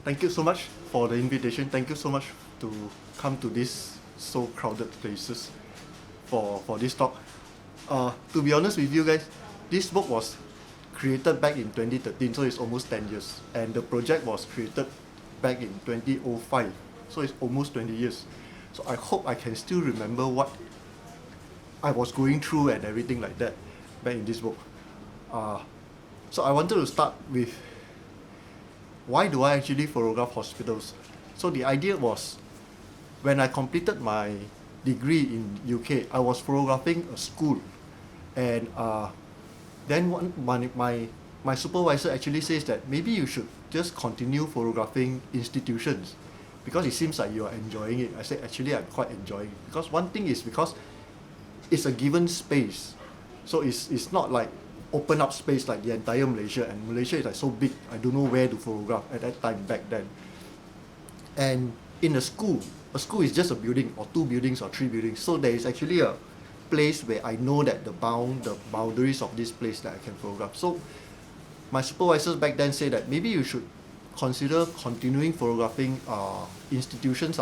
Thank you so much for the invitation. Thank you so much to come to this so crowded places for this talk. To be honest with you guys, this book was created back in 2013, so it's almost 10 years. And the project was created back in 2005, so it's almost 20 years. So I hope I can still remember what I was going through and everything like that back in this book. So I wanted to start with why do I actually photograph hospitals? So the idea was when I completed my degree in UK, I was photographing a school, and then my supervisor actually says that maybe you should just continue photographing institutions because it seems like you are enjoying it. I said actually I'm quite enjoying it because one thing is because it's a given space, so it's not like open up space like the entire Malaysia, and Malaysia is like so big I don't know where to photograph at that time back then. And in a school is just a building or two buildings or three buildings, so there is actually a place where I know that the boundaries of this place that I can photograph. So my supervisors back then say that maybe you should consider continuing photographing institutions.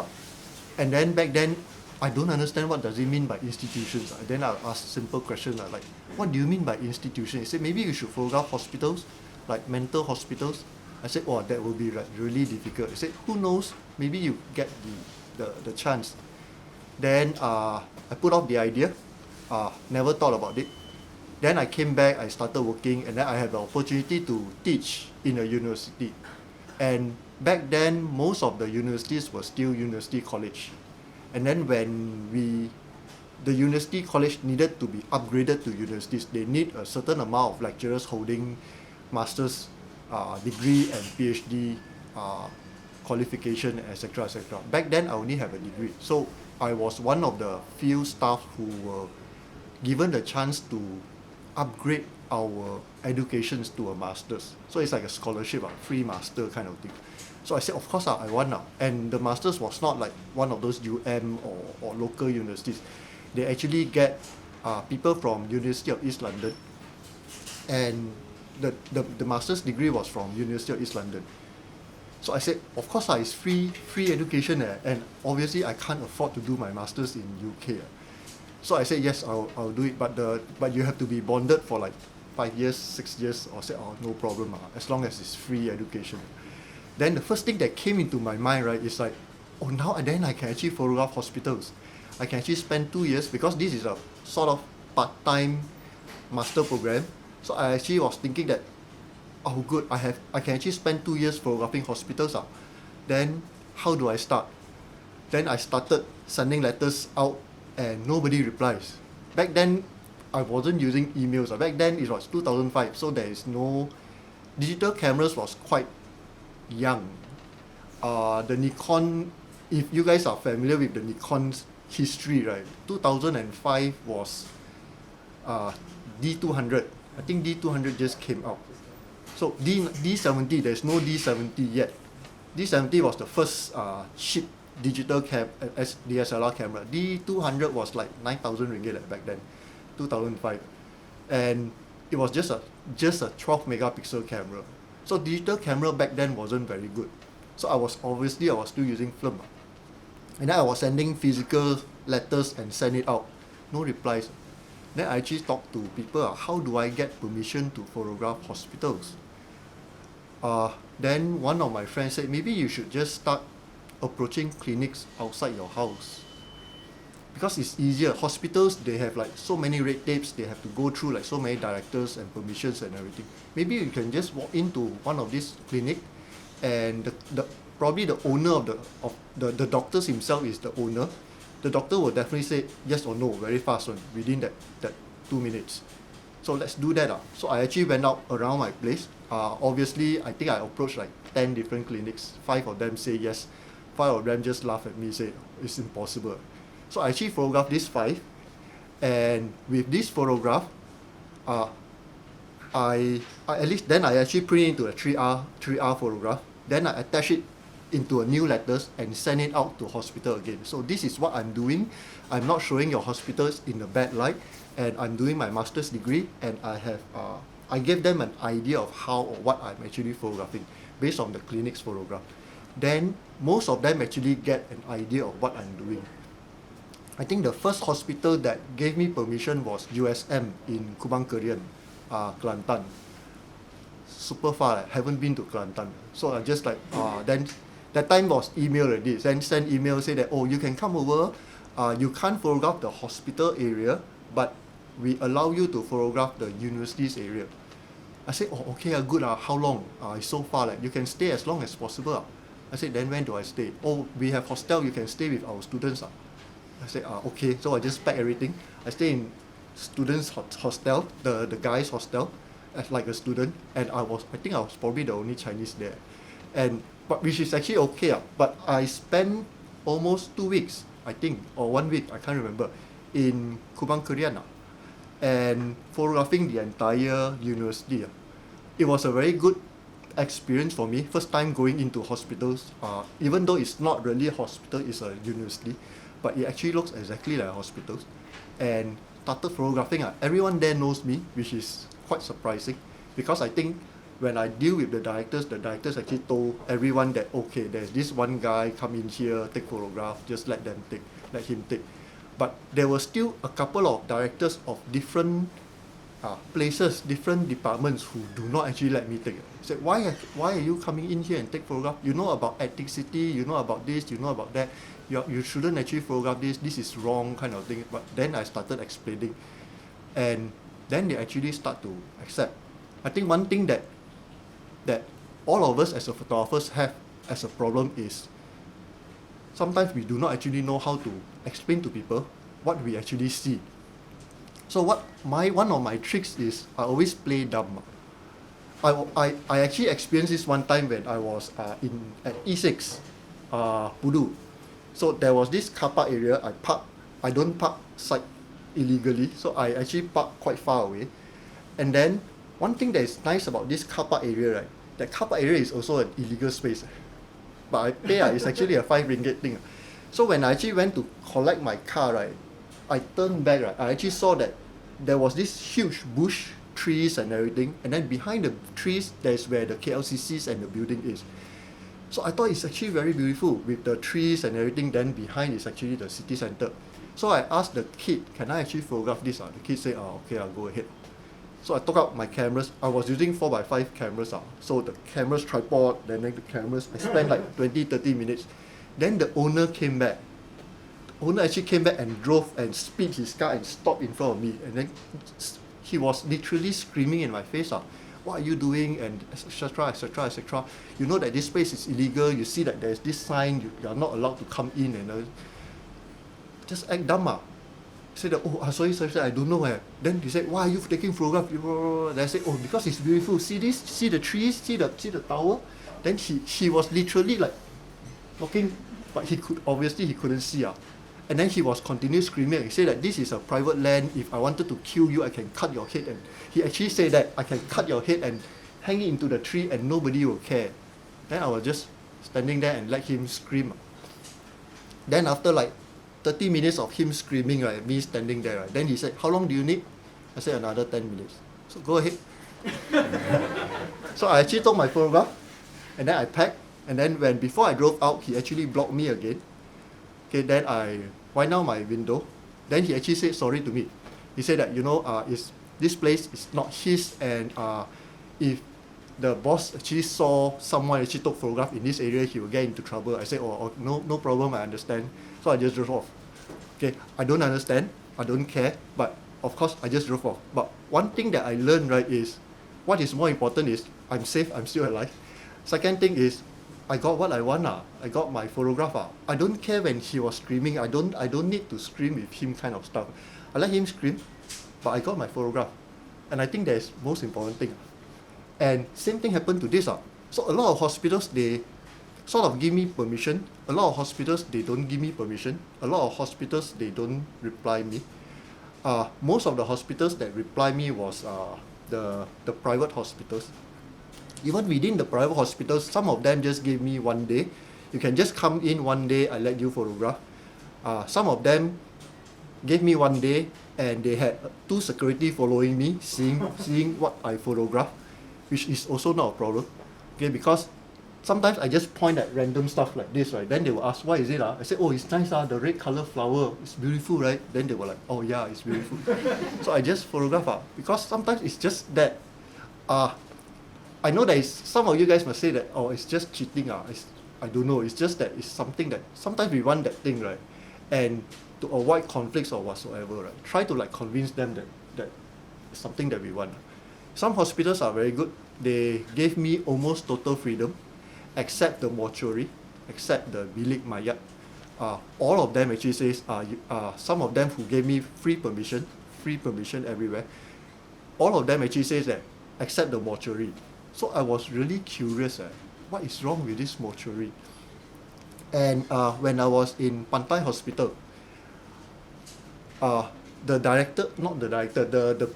And then back then I don't understand what does it mean by institutions. Then I'll ask simple questions like, what do you mean by institution? He said maybe you should photograph hospitals, like mental hospitals. I said, oh, that will be like really difficult. He said, who knows? Maybe you get the chance. Then I put off the idea, never thought about it. Then I came back, I started working, and then I had the opportunity to teach in a university. And back then, most of the universities were still university college. And then when the university college needed to be upgraded to universities, they need a certain amount of lecturers holding master's degree and PhD qualification, etc., etc. Back then, I only have a degree. So I was one of the few staff who were given the chance to upgrade our educations to a master's. So it's like a scholarship, a free master kind of thing. So I said, of course, I want now. And the masters was not like one of those UM or local universities. They actually get people from University of East London, and the master's degree was from University of East London. So I said, of course, it's free education, and obviously I can't afford to do my master's in UK. So I said, yes, I'll do it, but you have to be bonded for like 5 years, 6 years. Or say, oh, no problem, as long as it's free education. Then the first thing that came into my mind, right, is like, oh, now and then I can actually photograph hospitals. I can actually spend 2 years because this is a sort of part-time master program. So I actually was thinking that, oh, good, I can actually spend 2 years photographing hospitals. Then how do I start? Then I started sending letters out, and nobody replies. Back then, I wasn't using emails. Back then, it was 2005, so there is no digital cameras was quite young. The Nikon, if you guys are familiar with the Nikon's history, right? 2005 was D200. I think D200 just came out. So D70, there's no D70 yet. D70 was the first cheap digital DSLR camera. D200 was like 9,000 ringgit back then, 2005, and it was just a 12 megapixel camera. So digital camera back then wasn't very good. So I was still using film, and then I was sending physical letters and send it out, no replies. Then I actually talked to people. How do I get permission to photograph hospitals? Then one of my friends said maybe you should just start approaching clinics outside your house, because it's easier. Hospitals, they have like so many red tapes, they have to go through like so many directors and permissions and everything. Maybe you can just walk into one of these clinic, and probably the owner of the doctors himself is the owner. The doctor will definitely say yes or no very fast within that 2 minutes. So let's do that. So I actually went out around my place. Obviously, I think I approached like 10 different clinics. 5 of them say yes. 5 of them just laugh at me, say it's impossible. So I actually photographed these 5, and with this photograph, I actually print it into a 3R photograph. Then I attach it into a new letters and send it out to hospital again. So this is what I'm doing. I'm not showing your hospitals in a bad light, and I'm doing my master's degree, and I have I gave them an idea of how or what I'm actually photographing based on the clinic's photograph. Then most of them actually get an idea of what I'm doing. I think the first hospital that gave me permission was USM in Kubang Kerian, Kelantan. Super far, I haven't been to Kelantan. So I just like, then that time was email already. Then send email say that, oh, you can come over. You can't photograph the hospital area, but we allow you to photograph the university's area. I said, oh, okay, good. How long? It's so far. Like, you can stay as long as possible. I said, then when do I stay? Oh, we have hostel. You can stay with our students. I said, okay. So I just pack everything. I stay in students' hostel, the guys' hostel, as like a student. And I think I was probably the only Chinese there. But which is actually okay. But I spent almost 2 weeks, I think, or 1 week, I can't remember, in Kubang Kerian. And photographing the entire university. It was a very good experience for me. First time going into hospitals, even though it's not really a hospital, it's a university, but it actually looks exactly like hospitals. And started photographing. Everyone there knows me, which is quite surprising, because I think when I deal with the directors actually told everyone that, okay, there's this one guy come in here, take photograph, just let him take. But there were still a couple of directors of different places, different departments who do not actually let me take it. He said, why are you coming in here and take photograph? You know about ethnicity, you know about this, you know about that. You shouldn't actually photograph this is wrong kind of thing. But then I started explaining. And then they actually start to accept. I think one thing that all of us as a photographers have as a problem is sometimes we do not actually know how to explain to people what we actually see. So one of my tricks is I always play dumb. I actually experienced this one time when I was at E6, Pudu. So there was this car park area. I don't park side illegally, so I actually park quite far away. And then one thing that is nice about this car park area, right? That car park area is also an illegal space. But I pay, it's actually a 5 ringgit thing. So when I actually went to collect my car, right, I turned back, right, I actually saw that there was this huge bush, trees and everything, and then behind the trees, there's where the KLCCs and the building is. So I thought it's actually very beautiful with the trees and everything, then behind is actually the city center. So I asked the kid, can I actually photograph this? The kid said, okay, I'll go ahead. So I took out my cameras. I was using 4x5 cameras. So the cameras tripod, then the cameras, I spent like 20-30 minutes. Then the owner came back. The owner actually came back and drove and speed his car and stopped in front of me. And then he was literally screaming in my face. What are you doing? And etc., etc., etc. You know that this space is illegal. You see that there's this sign, you are not allowed to come in. And just act dumb. He said, sorry, I don't know. Then he said, why are you taking photograph? Then I said, because it's beautiful. See this? See the trees? See the tower? Then he was literally like talking, but he couldn't see. And then he was continuing screaming. He said that this is a private land. If I wanted to kill you, I can cut your head. And he actually said that I can cut your head and hang it into the tree and nobody will care. Then I was just standing there and let him scream. Then after like 30 minutes of him screaming, right, me standing there, right, then he said, how long do you need? I said, another 10 minutes. So go ahead. So I actually took my photograph, and then I packed, and then before I drove out, he actually blocked me again. Okay, then I wind down my window. Then he actually said sorry to me. He said that, this place is not his, and if the boss actually saw someone actually took photograph in this area, he will get into trouble. I said, no problem, I understand. So I just drove off. Okay, I don't understand, I don't care, but of course I just drove off. But one thing that I learned, right, is what is more important is I'm safe, I'm still alive. Second thing is I got what I want. I got my photograph. I don't care when he was screaming. I don't need to scream with him kind of stuff. I let him scream, but I got my photograph. And I think that's most important thing. And same thing happened to this. So a lot of hospitals, they sort of give me permission. A lot of hospitals, they don't give me permission. A lot of hospitals, they don't reply me. Most of the hospitals that reply me was the private hospitals. Even within the private hospitals, some of them just gave me 1 day. You can just come in 1 day, I let you photograph. Some of them, gave me one day, and they had two security following me, seeing what I photograph, which is also not a problem. Okay, because sometimes I just point at random stuff like this, right? Then they will ask, why is it? I say, oh, it's nice, the red color flower, it's beautiful, right? Then they were like, oh yeah, it's beautiful. So I just photograph, because sometimes it's just that. I know that some of you guys must say that, oh, it's just cheating. I don't know, it's just that it's something that sometimes we want that thing, right? And to avoid conflicts or whatsoever, right? Try to like convince them that it's something that we want. Some hospitals are very good. They gave me almost total freedom, except the mortuary, except the bilik mayat. All of them actually says, some of them who gave me free permission everywhere. All of them actually says that, except the mortuary. So I was really curious, what is wrong with this mortuary? And when I was in Pantai Hospital, the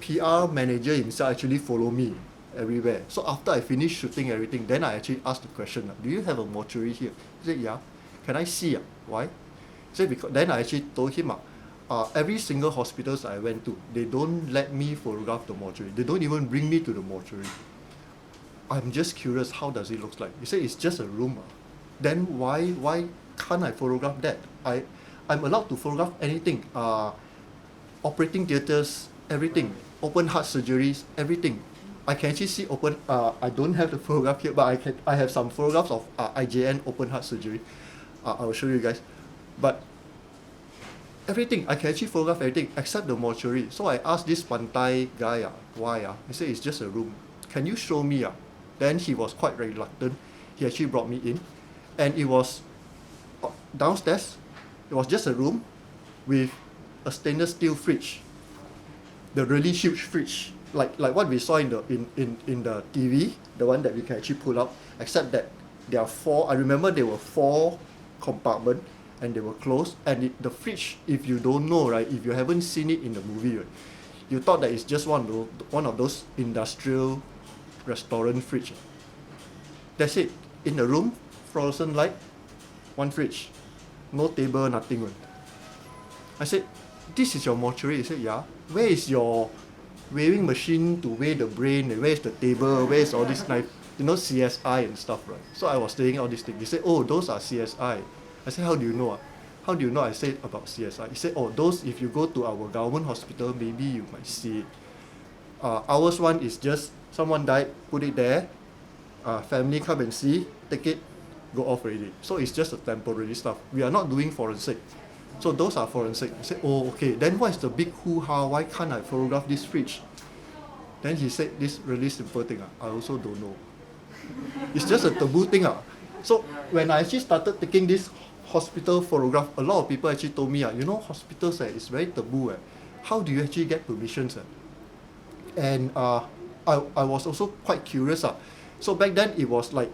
PR manager himself actually followed me everywhere. So after I finished shooting everything, then I actually asked the question, do you have a mortuary here? He said, yeah. Can I see? Why? He said, because then I actually told him, every single hospitals I went to, they don't let me photograph the mortuary. They don't even bring me to the mortuary. I'm just curious, how does it look like? He said, it's just a room. Then why can't I photograph that? I'm allowed to photograph anything. Operating theatres, everything. Open heart surgeries, everything. I can actually see open, I don't have the photograph here, but I have some photographs of IJN open heart surgery. I will show you guys. But everything, I can actually photograph everything except the mortuary. So I asked this Pantai guy, why? He said, it's just a room. Can you show me? Then he was quite reluctant. He actually brought me in. And it was downstairs. It was just a room with a stainless steel fridge. The really huge fridge. Like what we saw in the TV, the one that we can actually pull out, except that there are four, I remember there were 4 compartments and they were closed. And the fridge, if you don't know, right, if you haven't seen it in the movie, right, you thought that it's just one of those industrial restaurant fridge. That's it. In the room, fluorescent light, one fridge. No table, nothing. I said, this is your mortuary? He said, yeah. Where is your weighing machine to weigh the brain? Where is the table? Where is all this knife? CSI and stuff, right? So I was saying all these things. He said, oh, those are CSI. I said, how do you know? How do you know I said about CSI? He said, oh, those, if you go to our government hospital, maybe you might see it. Ours one is just someone died, put it there, family come and see, take it, go off already. So it's just a temporary stuff. We are not doing forensic. So those are forensic. I said, oh, okay. Then what is the big hoo-ha? Why can't I photograph this fridge? Then he said this really simple thing. I also don't know. It's just a taboo thing. So when I actually started taking this hospital photograph, a lot of people actually told me, hospitals, it's very taboo. How do you actually get permissions? And I was also quite curious. So back then it was like,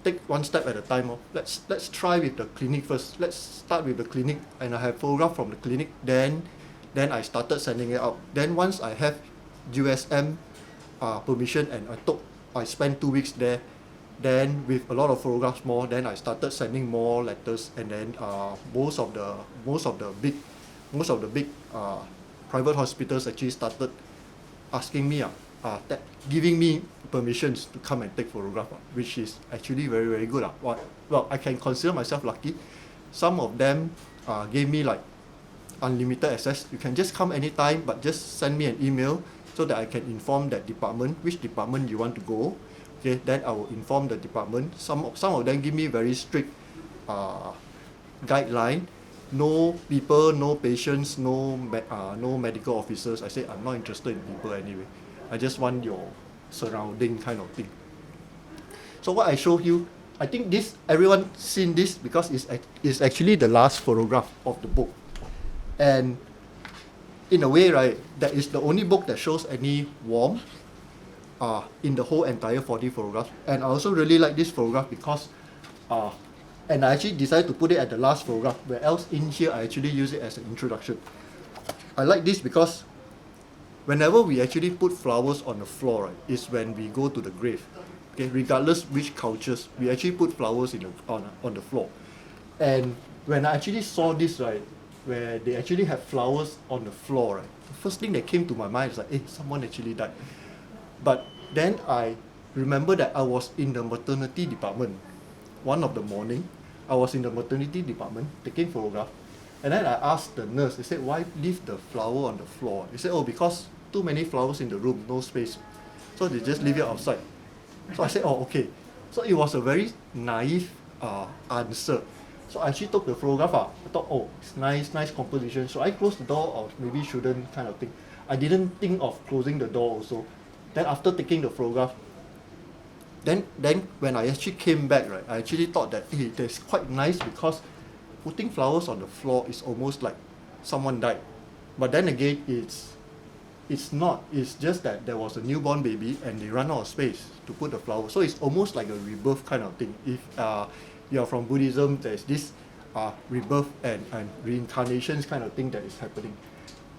take one step at a time. Let's try with the clinic first. Let's start with the clinic, and I have photograph from the clinic. Then I started sending it out. Then once I have USM permission, and I spent 2 weeks there. Then with a lot of photographs more, then I started sending more letters, and then most of the big private hospitals actually started asking me, giving me permissions to come and take photograph, which is actually very, very good. Well, I can consider myself lucky. Some of them gave me like unlimited access. You can just come anytime, but just send me an email so that I can inform that department, which department you want to go. Okay, then I will inform the department. Some of them give me very strict guideline. No people, no patients, no medical officers. I say I'm not interested in people anyway. I just want your surrounding kind of thing. So what I show you, I think everyone seen this because it's actually the last photograph of the book. And in a way, right, that is the only book that shows any warmth in the whole entire 40 photographs. And I also really like this photograph because and I actually decided to put it at the last photograph, where else in here I actually use it as an introduction. I like this because whenever we actually put flowers on the floor, right, is when we go to the grave. Okay, regardless which cultures, we actually put flowers on the floor. And when I actually saw this, right, where they actually have flowers on the floor, right? The first thing that came to my mind is like, hey, someone actually died. But then I remember that I was in the maternity department. One of the morning, I was in the maternity department taking photograph. And then I asked the nurse, they said, why leave the flower on the floor? They said, oh, because too many flowers in the room, no space. So they just leave it outside. So I said, oh, okay. So it was a very naive answer. So I actually took the photograph out. I thought, oh, it's nice composition. Should I close the door or maybe shouldn't, kind of thing. I didn't think of closing the door also. Then after taking the photograph, then when I actually came back, right, I actually thought that, hey, that's quite nice because putting flowers on the floor is almost like someone died. But then again, it's not. It's just that there was a newborn baby and they run out of space to put the flower. So it's almost like a rebirth kind of thing. If you're from Buddhism, there's this rebirth and reincarnations kind of thing that is happening.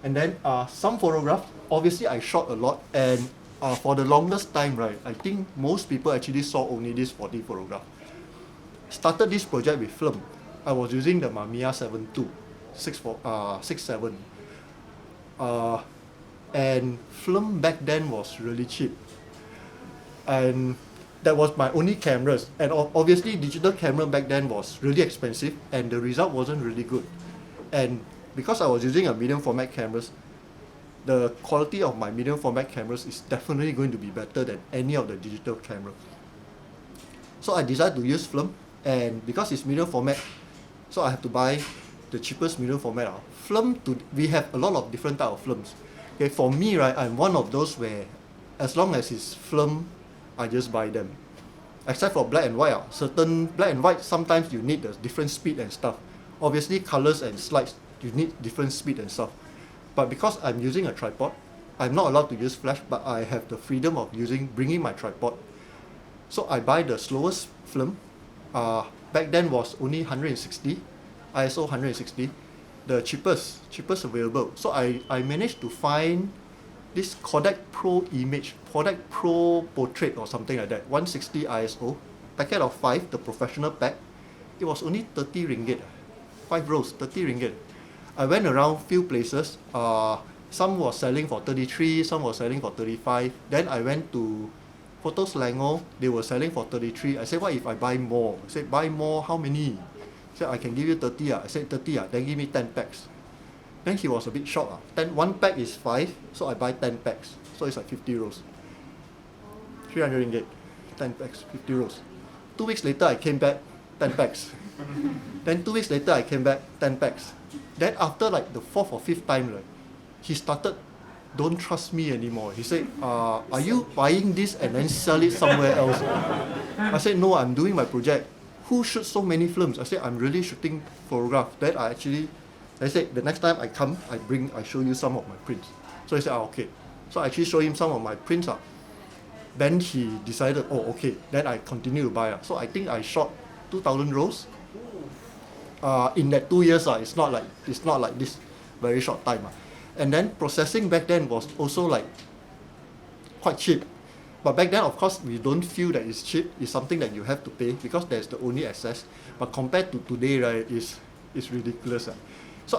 And then some photographs, obviously I shot a lot, and for the longest time, right, I think most people actually saw only this 40 photograph. Started this project with film. I was using the Mamiya 7.2, 6.7. And film back then was really cheap. And that was my only cameras. And obviously digital camera back then was really expensive and the result wasn't really good. And because I was using a medium format cameras, the quality of my medium format cameras is definitely going to be better than any of the digital camera. So I decided to use film, and because it's medium format, so I have to buy the cheapest medium format. We have a lot of different type of films. Okay, for me, right, I'm one of those where as long as it's film, I just buy them. Except for black and white. Certain black and white, sometimes you need a different speed and stuff. Obviously, colors and slides, you need different speed and stuff. But because I'm using a tripod, I'm not allowed to use flash, but I have the freedom of bringing my tripod. So I buy the slowest film. Back then was only 160, ISO 160, the cheapest available. So I managed to find this Kodak Pro Portrait or something like that, 160 ISO, packet of 5, the professional pack. It was only 30 ringgit, 5 rolls, 30 ringgit. I went around few places, some was selling for 33, some was selling for 35. Then I went to Photo Selangor, they were selling for 33. I said, what if I buy more? I said, buy more, how many? He said, I can give you 30. I said, 30, then give me 10 packs. Then he was a bit shocked. One pack is 5, so I buy 10 packs. So it's like 50 rolls. 300 ringgit, 10 packs, 50 rolls. 2 weeks later, I came back, 10 packs. Then 2 weeks later, I came back, 10 packs. Then after like the 4th or 5th time, right, he started, don't trust me anymore. He said, are you buying this and then sell it somewhere else? I said, no, I'm doing my project. Who shoots so many films? I said, I'm really shooting photograph. Then I said, the next time I come, I show you some of my prints. So he said, okay. So I actually show him some of my prints. Then he decided, oh, okay. Then I continue to buy. So I think I shot 2,000 rolls. In that 2 years, it's not like this very short time. And then processing back then was also like quite cheap. But back then, of course, we don't feel that it's cheap. It's something that you have to pay because there's the only access. But compared to today, right, it's ridiculous. So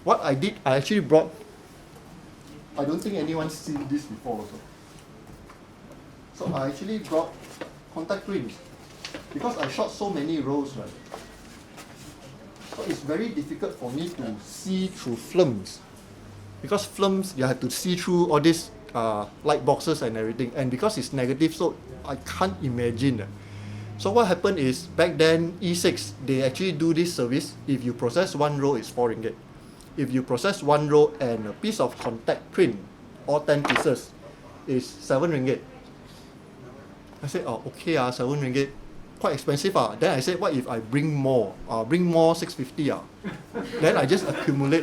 what I did, I actually brought, I don't think anyone's seen this before also. So I actually brought contact prints because I shot so many rolls, right? So it's very difficult for me to see through films. Because films, you have to see through all these light boxes and everything. And because it's negative, so I can't imagine. So what happened is, back then, E6, they actually do this service. If you process one roll, it's 4 ringgit. If you process one roll and a piece of contact print, all 10 pieces, is 7 ringgit. I said, oh, okay, 7 ringgit. Quite expensive. Then I said, what if I bring more? Bring more 650. Then I just accumulate.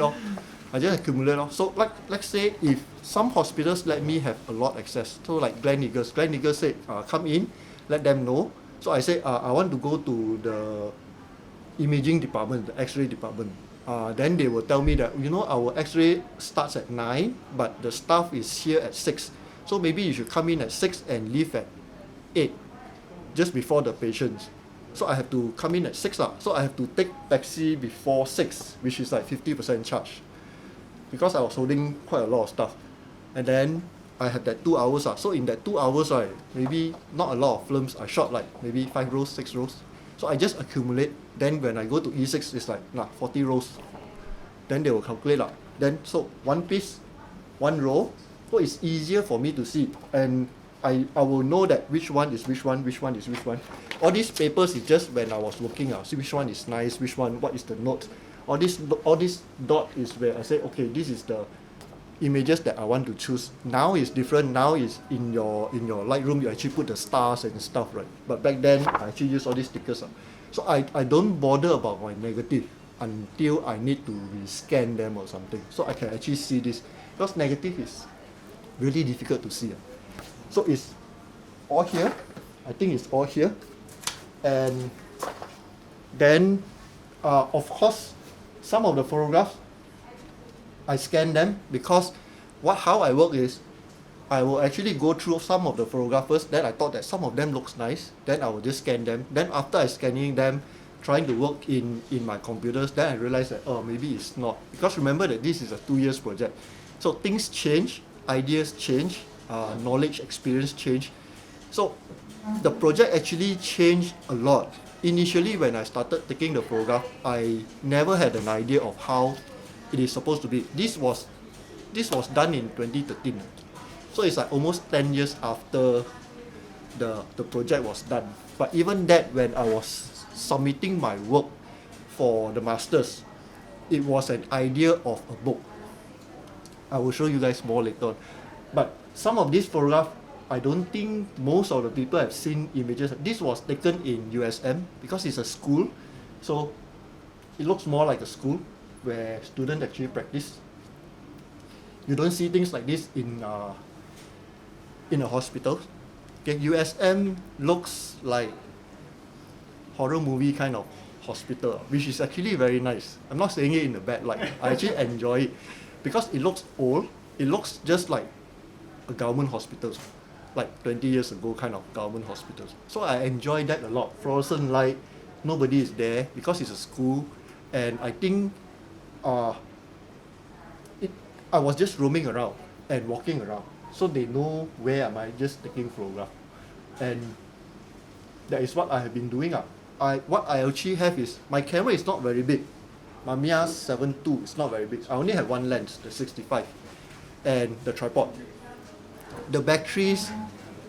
So let's say if some hospitals let me have a lot access. So like Gleneagles said, come in, let them know. So I said, I want to go to the imaging department, the X-ray department. Then they will tell me that, our X-ray starts at 9, but the staff is here at 6. So maybe you should come in at 6 and leave at 8. Just before the patients. So I have to come in at 6 lah. So I have to take taxi before 6, which is like 50% charge. Because I was holding quite a lot of stuff. And then I had that 2 hours. So in that 2 hours, right, maybe not a lot of films. I shot like maybe 5 rolls, 6 rolls. So I just accumulate. Then when I go to E6, it's like 40 rolls. Then they will calculate. Then so one piece, one roll. So it's easier for me to see. And I will know that which one is which one, which one is which one. All these papers is just when I was working. See which one is nice, which one, what is the note. All this dot is where I say, okay, this is the images that I want to choose. Now is different. Now is in your Lightroom, you actually put the stars and stuff, right? But back then, I actually use all these stickers. So I don't bother about my negative until I need to rescan them or something. So I can actually see this. Because negative is really difficult to see. So it's all here. I think it's all here. And then, of course, some of the photographs, I scan them because how I work is I will actually go through some of the photographers. Then I thought that some of them looks nice. Then I will just scan them. Then after I scanning them, trying to work in my computers, then I realized that, maybe it's not. Because remember that this is a 2 years project. So things change, ideas change, knowledge, experience change. So the project actually changed a lot. Initially, when I started taking the photograph, I never had an idea of how it is supposed to be. This was done in 2013. So it's like almost 10 years after the project was done. But even that, when I was submitting my work for the masters, it was an idea of a book. I will show you guys more later on. But some of these photographs, I don't think most of the people have seen images. This was taken in USM because it's a school. So it looks more like a school where students actually practice. You don't see things like this in a hospital. Okay, USM looks like horror movie kind of hospital, which is actually very nice. I'm not saying it in a bad light. I actually enjoy it because it looks old. It looks just like a government hospital, like 20 years ago kind of government hospitals. So I enjoy that a lot. Fluorescent light, nobody is there because it's a school, and I think I was just roaming around and walking around, so they know where am I just taking photograph, and that is what I have been doing. What I actually have is my camera is not very big. Mamiya 7 II is not very big. I only have one lens, the 65, and the tripod. The batteries,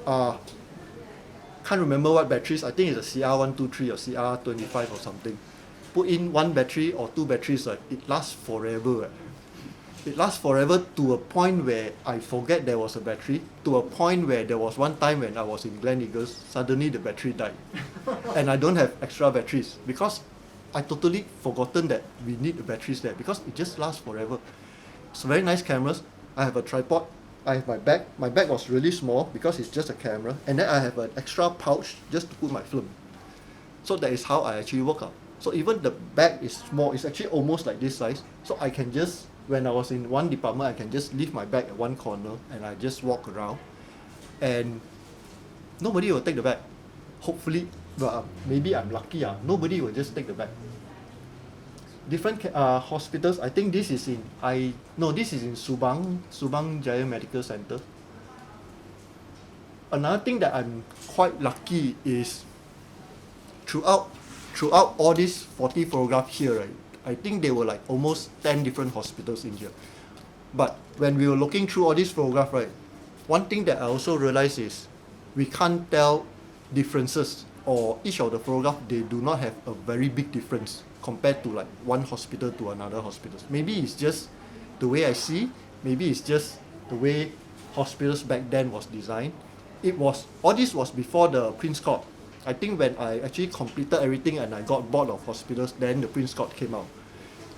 can't remember what batteries. I think it's a CR123 or CR25 or something. Put in one battery or two batteries, it lasts forever. It lasts forever to a point where I forget there was a battery, to a point where there was one time when I was in Gleneagles, suddenly the battery died. And I don't have extra batteries because I totally forgotten that we need the batteries there because it just lasts forever. It's very nice cameras. I have a tripod. I have my bag. My bag was really small because it's just a camera. And then I have an extra pouch just to put my film. So that is how I actually work out. So even the bag is small. It's actually almost like this size. So I can just, when I was in one department, I can just leave my bag at one corner and I just walk around. And nobody will take the bag. Hopefully, but maybe I'm lucky. Nobody will just take the bag. Different hospitals. I think this is in this is in Subang Jaya Medical Center. Another thing that I'm quite lucky is throughout all these 40 photographs here, right? I think there were like almost 10 different hospitals in here. But when we were looking through all these photographs, right, one thing that I also realized is we can't tell differences, or each of the photographs, they do not have a very big difference compared to like one hospital to another hospital. Maybe it's just the way I see, maybe it's just the way hospitals back then was designed. All this was before the Prince Court. I think when I actually completed everything and I got bored of hospitals, then the Prince Court came out.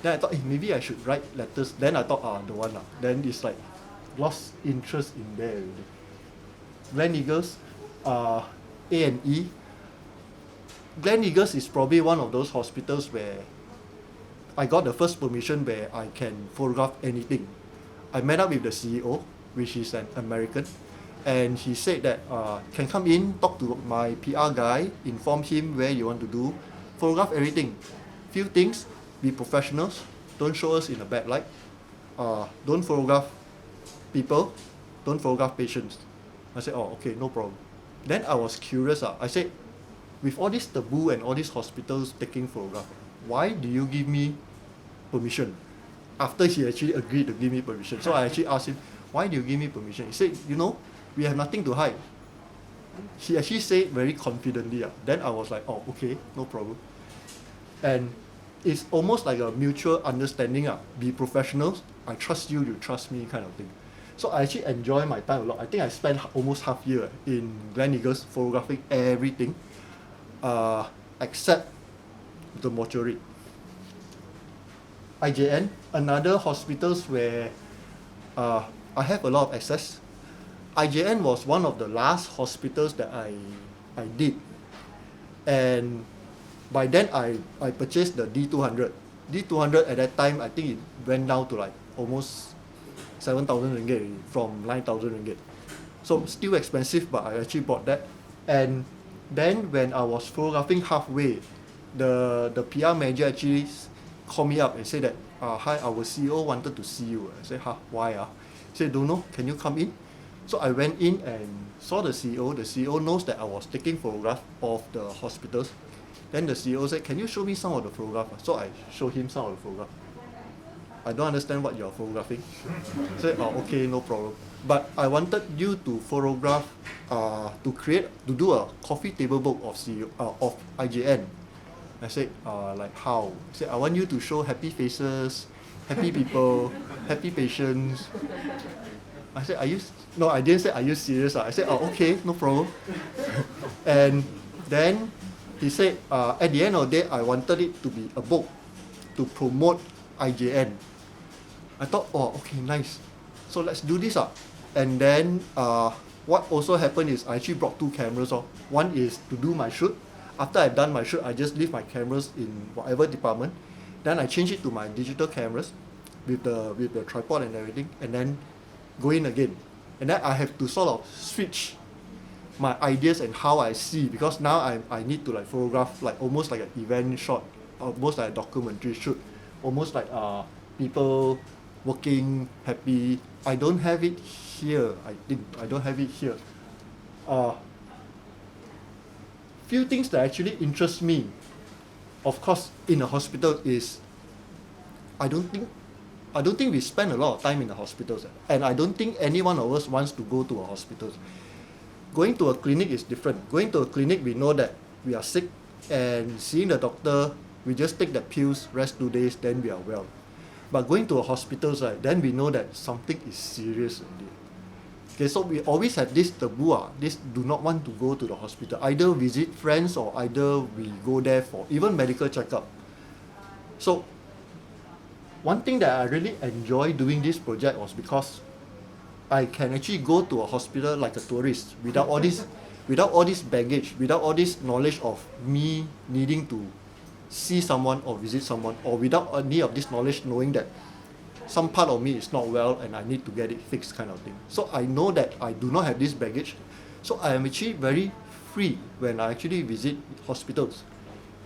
Then I thought, maybe I should write letters. Then I thought, the one. Then it's like, lost interest in there already. Gleneagles, A&E. Gleneagles is probably one of those hospitals where I got the first permission where I can photograph anything. I met up with the CEO, which is an American, and he said that can come in, talk to my PR guy, inform him where you want to do, photograph everything. Few things, be professionals, don't show us in a bad light, don't photograph people, don't photograph patients. I said, oh, okay, no problem. Then I was curious. I said, with all this taboo and all these hospitals taking photograph, why do you give me permission? After he actually agreed to give me permission. So I actually asked him, why do you give me permission? He said, we have nothing to hide. He actually said very confidently. Then I was like, oh, okay, no problem. And it's almost like a mutual understanding. Be professionals, I trust you, you trust me kind of thing. So I actually enjoy my time a lot. I think I spent almost half year in Gleneagles photographing everything except the mortuary. IJN, another hospitals where I have a lot of access. IJN was one of the last hospitals that I did. And by then I purchased the D200. D200 at that time, I think it went down to like almost 7,000 ringgit from 9,000 ringgit. So still expensive, but I actually bought that. And then when I was photographing halfway, the PR manager actually called me up and said that, hi, our CEO wanted to see you. I said, why? He said, don't know, can you come in? So I went in and saw the CEO. The CEO knows that I was taking photographs of the hospitals. Then the CEO said, can you show me some of the photographs? So I showed him some of the photographs. I don't understand what you're photographing. I said, oh, okay, no problem. But I wanted you to photograph, to do a coffee table book of of IJN. I said, like how? He said, I want you to show happy faces, happy people, happy patients. I said, no, I didn't say, are you serious? I said, oh, okay, no problem. And then he said, at the end of the day, I wanted it to be a book to promote IJN. I thought, oh, okay, nice. So let's do this. And then what also happened is I actually brought two cameras. One is to do my shoot. After I've done my shoot, I just leave my cameras in whatever department. Then I change it to my digital cameras with the tripod and everything, and then go in again. And then I have to sort of switch my ideas and how I see, because now I need to like photograph like almost like an event shot, almost like a documentary shoot, almost like people working happy. I don't have it here. I don't have it here. Few things that actually interest me, of course, in a hospital is I don't think we spend a lot of time in the hospitals, and I don't think any one of us wants to go to a hospital. Going to a clinic is different. Going to a clinic, we know that we are sick, and seeing the doctor, we just take the pills, rest 2 days, then we are well. But going to a hospital, then we know that something is serious indeed. Okay, so we always have this taboo, this do not want to go to the hospital. Either visit friends or either we go there for even medical checkup. So one thing that I really enjoy doing this project was because I can actually go to a hospital like a tourist without all this baggage, without all this knowledge of me needing to see someone or visit someone, or without any of this knowledge knowing that some part of me is not well and I need to get it fixed kind of thing. So I know that I do not have this baggage. So I am actually very free when I actually visit hospitals.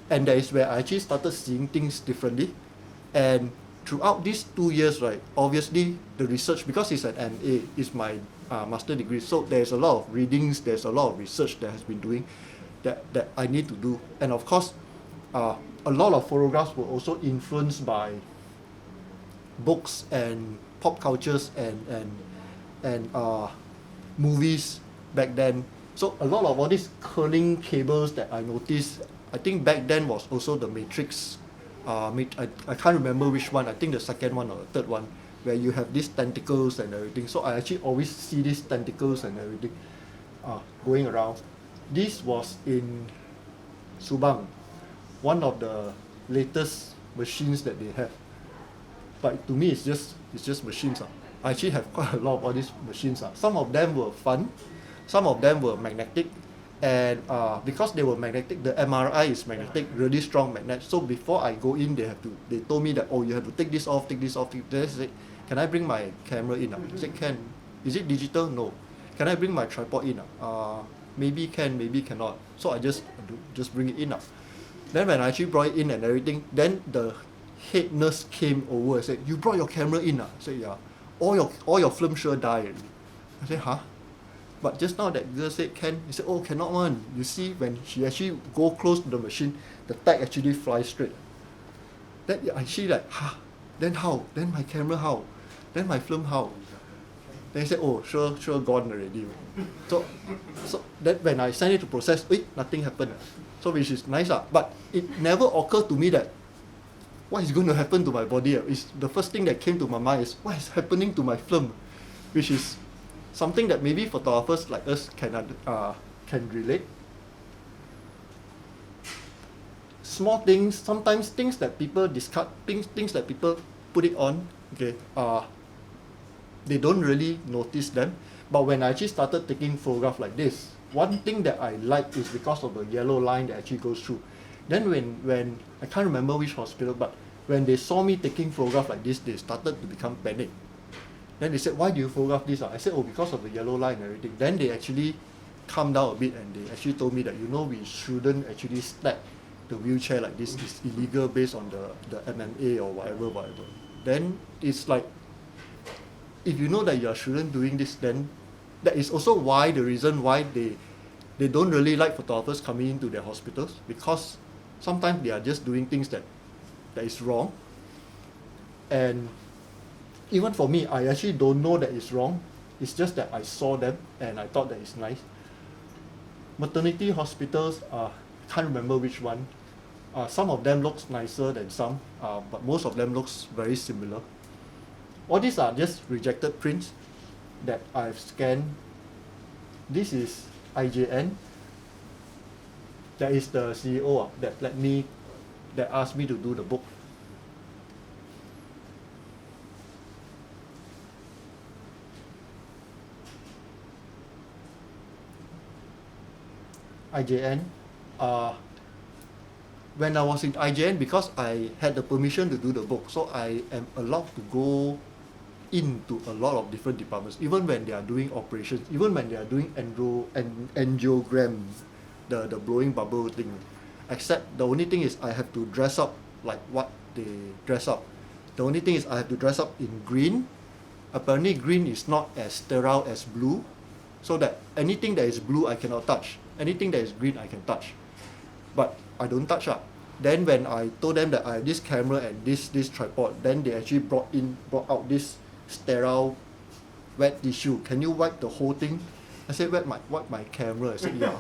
And that is where I actually started seeing things differently. And throughout these 2 years, obviously the research, because it's an MA, it's my master degree, so there's a lot of readings, there's a lot of research that has been doing that I need to do. And of course, a lot of photographs were also influenced by books and pop cultures and movies back then. So a lot of all these curling cables that I noticed, I think back then was also the Matrix. I can't remember which one. I think the second one or the third one, where you have these tentacles and everything. So I actually always see these tentacles and everything going around. This was in Subang, one of the latest machines that they have. But to me, it's just machines. I actually have quite a lot of all these machines. Some of them were fun, some of them were magnetic, and because they were magnetic, the MRI is magnetic, really strong magnet. So before I go in, they told me that, oh, you have to take this off. Then I said, can I bring my camera in? I said, can. Is it digital? No. can I bring my tripod in? Maybe can, maybe cannot. So I just bring it in. Then when I actually brought it in and everything, then the head nurse came over and said, "You brought your camera in?" I said, "Yeah." All your film sure die already. I said, "Huh?" But just now that girl said can. He said, "Oh, cannot one. You see, when she actually go close to the machine, the tag actually flies straight." Then I actually like, "Huh? Then how? Then my camera how? Then my film how?" Then he said, "Oh, sure gone already." So then when I sent it to process, nothing happened. So which is nice. But it never occurred to me that what is going to happen to my body. Is the first thing that came to my mind is what is happening to my film, which is something that maybe photographers like us can relate. Small things, sometimes things that people discard, things that people put it on, okay, they don't really notice them. But when I actually started taking photographs like this, one thing that I like is because of the yellow line that actually goes through. Then when I can't remember which hospital, but when they saw me taking photographs like this, they started to become panic. Then they said, "Why do you photograph this?" I said, "Oh, because of the yellow line and everything." Then they actually calmed down a bit and they actually told me that, we shouldn't actually stack the wheelchair like this. It's illegal based on the MMA or whatever. Then it's like, if you know that you shouldn't doing this, then that is also why the reason why they don't really like photographers coming into their hospitals, because sometimes they are just doing things that is wrong. And even for me, I actually don't know that it's wrong. It's just that I saw them and I thought that it's nice. Maternity hospitals, can't remember which one. Some of them looks nicer than some, but most of them looks very similar. All these are just rejected prints that I've scanned. This is IJN. That is the CEO that asked me to do the book. IJN. When I was in IJN, because I had the permission to do the book, so I am allowed to go into a lot of different departments, even when they are doing operations, even when they are doing angiogram, the blowing bubble thing. Except the only thing is I have to dress up like what they dress up. The only thing is I have to dress up in green. Apparently green is not as sterile as blue, so that anything that is blue I cannot touch. Anything that is green I can touch. But I don't touch. Then when I told them that I have this camera and this tripod, then they actually brought out this sterile wet tissue. "Can you wipe the whole thing?" I said, wipe my camera. I said, "Yeah."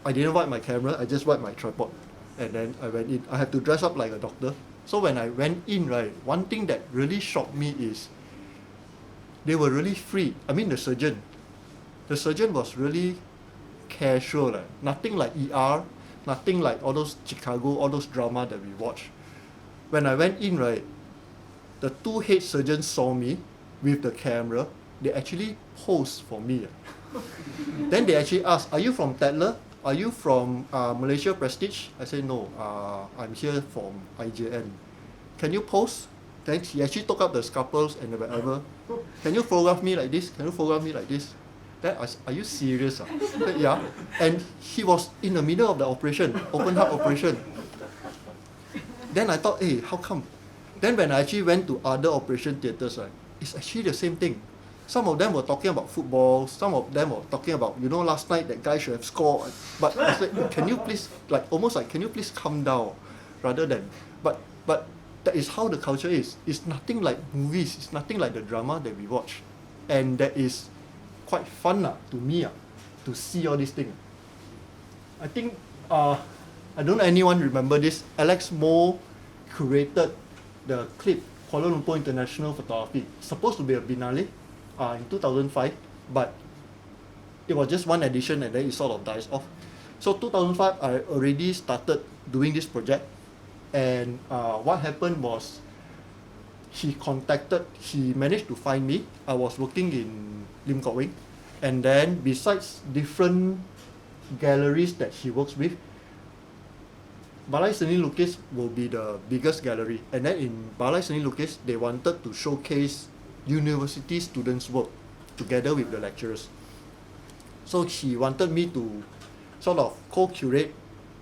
I didn't wipe my camera, I just wiped my tripod. And then I went in. I had to dress up like a doctor. So when I went in, right, one thing that really shocked me is they were really free. I mean the surgeon was really casual. Nothing like ER, nothing like all those Chicago, all those drama that we watch. When I went in, right, the two head surgeons saw me with the camera. They actually posed for me. Then they actually asked, "Are you from Tedler? Are you from Malaysia Prestige?" I said, "No, I'm here from IJN. Can you pose?" Then he actually took up the scalpels and whatever. "Can you photograph me like this? Can you photograph me like this?" Then are you serious? Said, "Yeah." And he was in the middle of the operation, open heart operation. Then I thought, hey, how come? Then when I actually went to other operation theatres, right, it's actually the same thing. Some of them were talking about football, some of them were talking about, last night that guy should have scored. But I said, can you please, can you please calm down? Rather than, but that is how the culture is. It's nothing like movies, it's nothing like the drama that we watch. And that is quite fun to me, to see all these things. I think, I don't know anyone remember this, Alex Moore created the clip, Kuala Lumpur International Photography. It's supposed to be a Biennale in 2005, but it was just one edition and then it sort of dies off. So 2005, I already started doing this project, and what happened was he managed to find me. I was working in Lim Kok Wing, and then besides different galleries that he works with, Balai Seni Lukis will be the biggest gallery, and then in Balai Seni Lukis, they wanted to showcase university students' work together with the lecturers. So he wanted me to sort of co-curate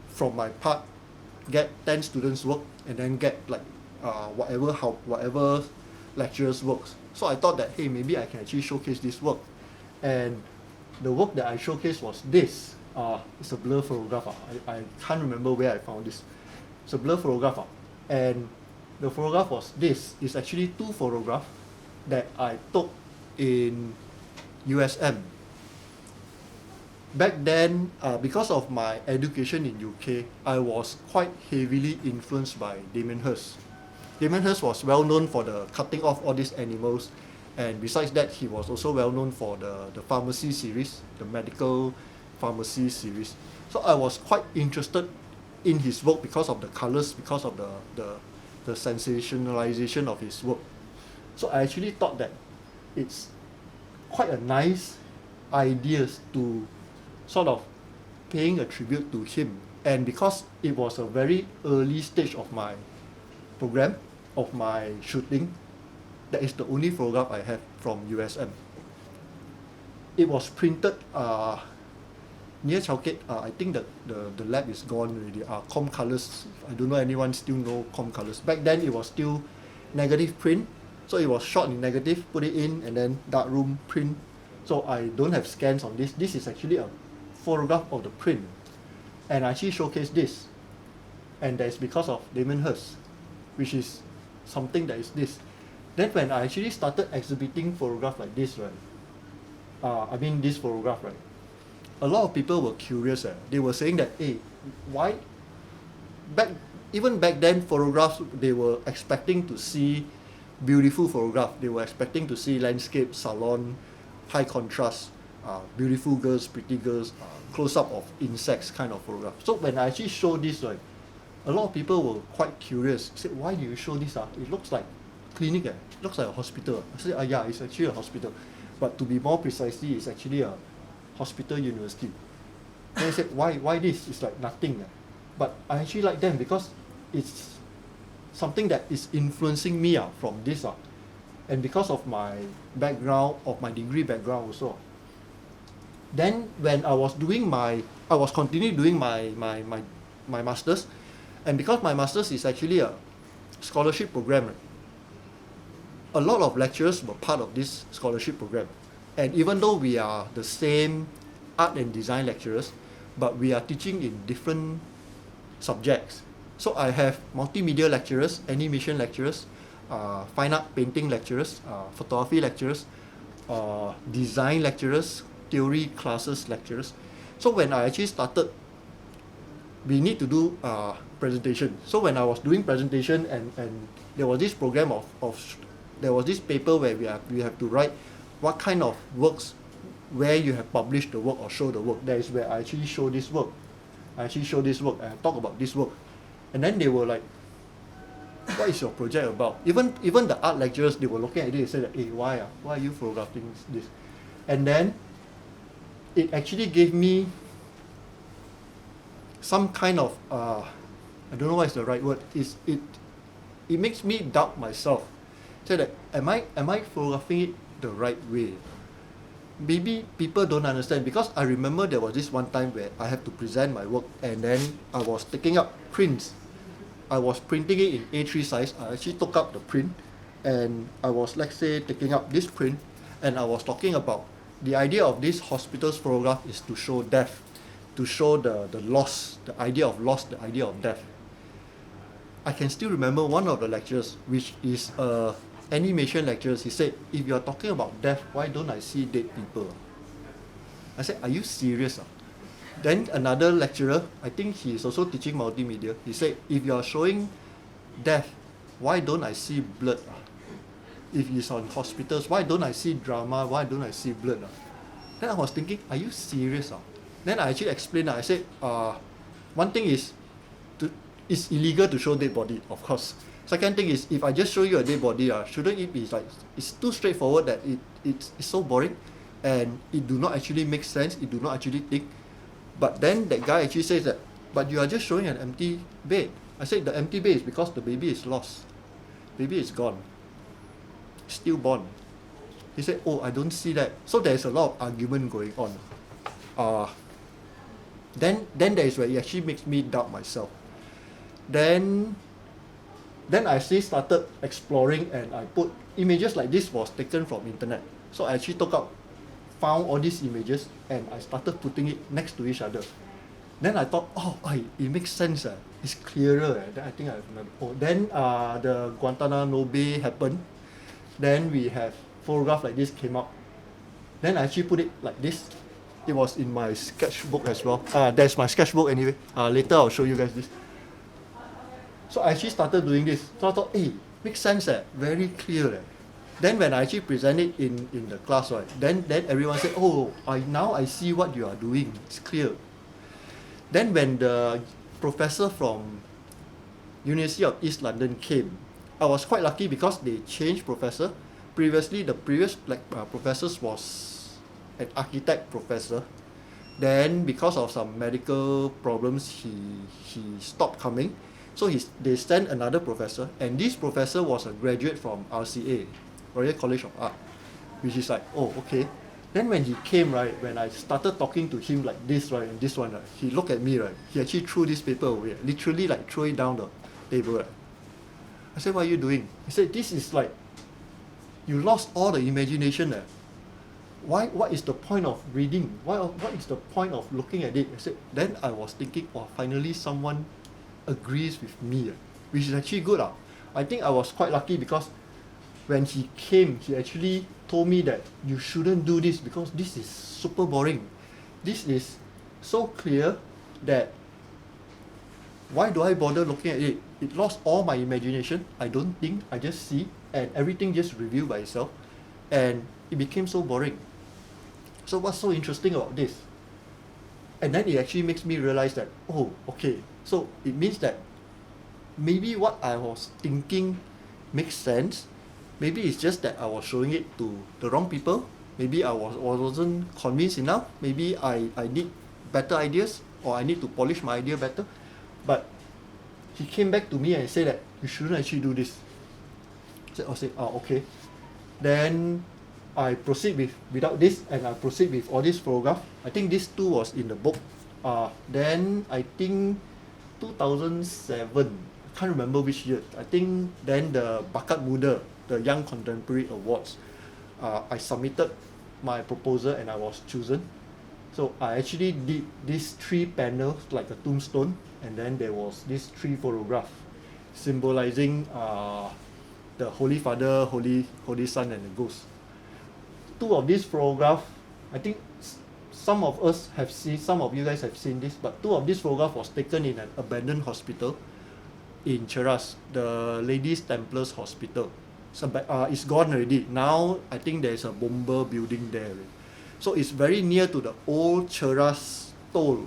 from my part, get 10 students work, and then get like whatever lecturers works. So I thought that, hey, maybe I can actually showcase this work. And the work that I showcased was this. It's a blur photograph. I can't remember where I found this. It's a blur photograph. And the photograph was this. It's actually 2 photographs that I took in USM. Back then, because of my education in UK, I was quite heavily influenced by Damien Hirst. Damien Hirst was well known for the cutting off all these animals, and besides that, he was also well known for the pharmacy series, the medical pharmacy series. So I was quite interested in his work because of the colors, because of the sensationalization of his work. So I actually thought that it's quite a nice idea to sort of paying a tribute to him. And because it was a very early stage of my program, of my shooting, that is the only photograph I have from USM. It was printed near Chowkit. I think that the lab is gone already. Com Colors, I don't know anyone still know Com Colors. Back then it was still negative print, so it was shot in negative, put it in, and then darkroom print. So I don't have scans on this. This is actually a photograph of the print, and I actually showcase this, and that's because of Damien Hirst, which is something that is this. Then when I actually started exhibiting photograph like this, right, this photograph, right, a lot of people were curious. They were saying that, hey, why even back then photographs, they were expecting to see beautiful photograph. They were expecting to see landscape, salon, high contrast, beautiful girls, pretty girls, close-up of insects kind of photograph. So when I actually show this, right, a lot of people were quite curious. Said, why do you show this? It looks like clinic. It looks like a hospital. I said, yeah, it's actually a hospital. But to be more precisely, it's actually a hospital university. Then I said, why this? It's like nothing. But I actually like them because it's something that is influencing me from this. And because of my background, of my degree background also. Then when I was continuing doing my master's, and because my master's is actually a scholarship program, right, a lot of lecturers were part of this scholarship program. And even though we are the same art and design lecturers, but we are teaching in different subjects. So I have multimedia lecturers, animation lecturers, fine art painting lecturers, photography lecturers, design lecturers, theory classes lecturers. So when I actually started, we need to do presentation. So when I was doing presentation, and there was this program there was this paper where we have to write what kind of works, where you have published the work or show the work. That is where I actually show this work. I talk about this work. And then they were like, what is your project about? Even the art lecturers, they were looking at it and said, hey, why are you photographing this? And then it actually gave me some kind of I don't know what is the right word. It makes me doubt myself. Say that am I photographing it the right way? Maybe people don't understand, because I remember there was this one time where I had to present my work, and then I was taking up prints. I was printing it in A3 size. I actually took up the print, and I was, let's say, taking up this print, and I was talking about the idea of this hospital's photograph is to show death, to show the loss, the idea of loss, the idea of death. I can still remember one of the lecturers, which is animation lecturers. He said, if you are talking about death, why don't I see dead people? I said, are you serious? Then another lecturer, I think he is also teaching multimedia, he said, if you are showing death, why don't I see blood? If it's on hospitals, why don't I see drama? Why don't I see blood? Then I was thinking, are you serious? Then I actually explained, I said, one thing is, it's illegal to show dead body, of course. Second thing is, if I just show you a dead body, shouldn't it be like, it's too straightforward that it's so boring, and it do not actually make sense, it do not actually think. But then that guy actually says that, but you are just showing an empty bed. I said the empty bed is because the baby is lost. Baby is gone. Stillborn. He said, oh, I don't see that. So there's a lot of argument going on. then there is where it actually makes me doubt myself. Then I actually started exploring, and I put images like this was taken from internet. So I actually found all these images, and I started putting it next to each other. Then I thought, it makes sense. It's clearer. Then I think I remember. Then the Guantanamo Bay happened. Then we have photograph like this came out. Then I actually put it like this. It was in my sketchbook as well. There's my sketchbook anyway. Later I'll show you guys this. So I actually started doing this. So I thought, makes sense. Very clear. Then when I actually present it in the class, right, then everyone said, now I see what you are doing. It's clear. Then when the professor from University of East London came, I was quite lucky because they changed professor. Previously, the previous professors was an architect professor. Then because of some medical problems, he stopped coming. So they sent another professor, and this professor was a graduate from RCA, Royal College of Art, which is like, okay. Then when he came, right, when I started talking to him like this, right, and this one, right, he looked at me, right, he actually threw this paper away, literally like throw it down the table. Right. I said, what are you doing? He said, this is like, you lost all the imagination. What is the point of reading? What is the point of looking at it? I said, then I was thinking, finally someone agrees with me, which is actually good. I think I was quite lucky because when he came, he actually told me that you shouldn't do this because this is super boring. This is so clear that why do I bother looking at it? It lost all my imagination. I don't think, I just see, and everything just revealed by itself, and it became so boring. So what's so interesting about this? And then it actually makes me realize that, okay, so it means that maybe what I was thinking makes sense. Maybe it's just that I was showing it to the wrong people. Maybe I wasn't convinced enough. Maybe I need better ideas, or I need to polish my idea better. But he came back to me and said that you shouldn't actually do this. I said, okay. Then I proceed without this, and I proceed with all this photograph. I think this too was in the book. Then I think 2007, I can't remember which year. I think then the Bakat Muda, the Young Contemporary Awards, I submitted my proposal and I was chosen. So I actually did these 3 panels like a tombstone, and then there was these 3 photographs symbolizing the Holy Father, Holy Son, and the Ghost. 2 of these photographs, I think some of us have seen, some of you guys have seen this, but 2 of these photographs was taken in an abandoned hospital in Cheras, the Ladies Templars Hospital. So, it's gone already. Now I think there's a bomber building there. So it's very near to the old Cheras toll.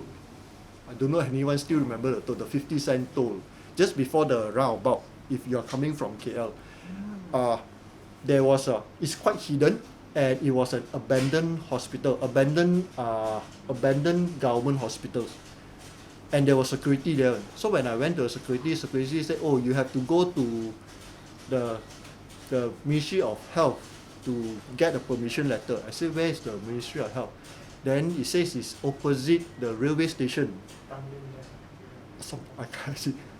I don't know if anyone still remember the toll, the 50-cent toll, just before the roundabout, if you are coming from KL. There was it's quite hidden, and it was an abandoned hospital, abandoned government hospitals. And there was security there. So when I went to the security said, you have to go to the Ministry of Health to get a permission letter. I said, where is the Ministry of Health? Then it says it's opposite the railway station. So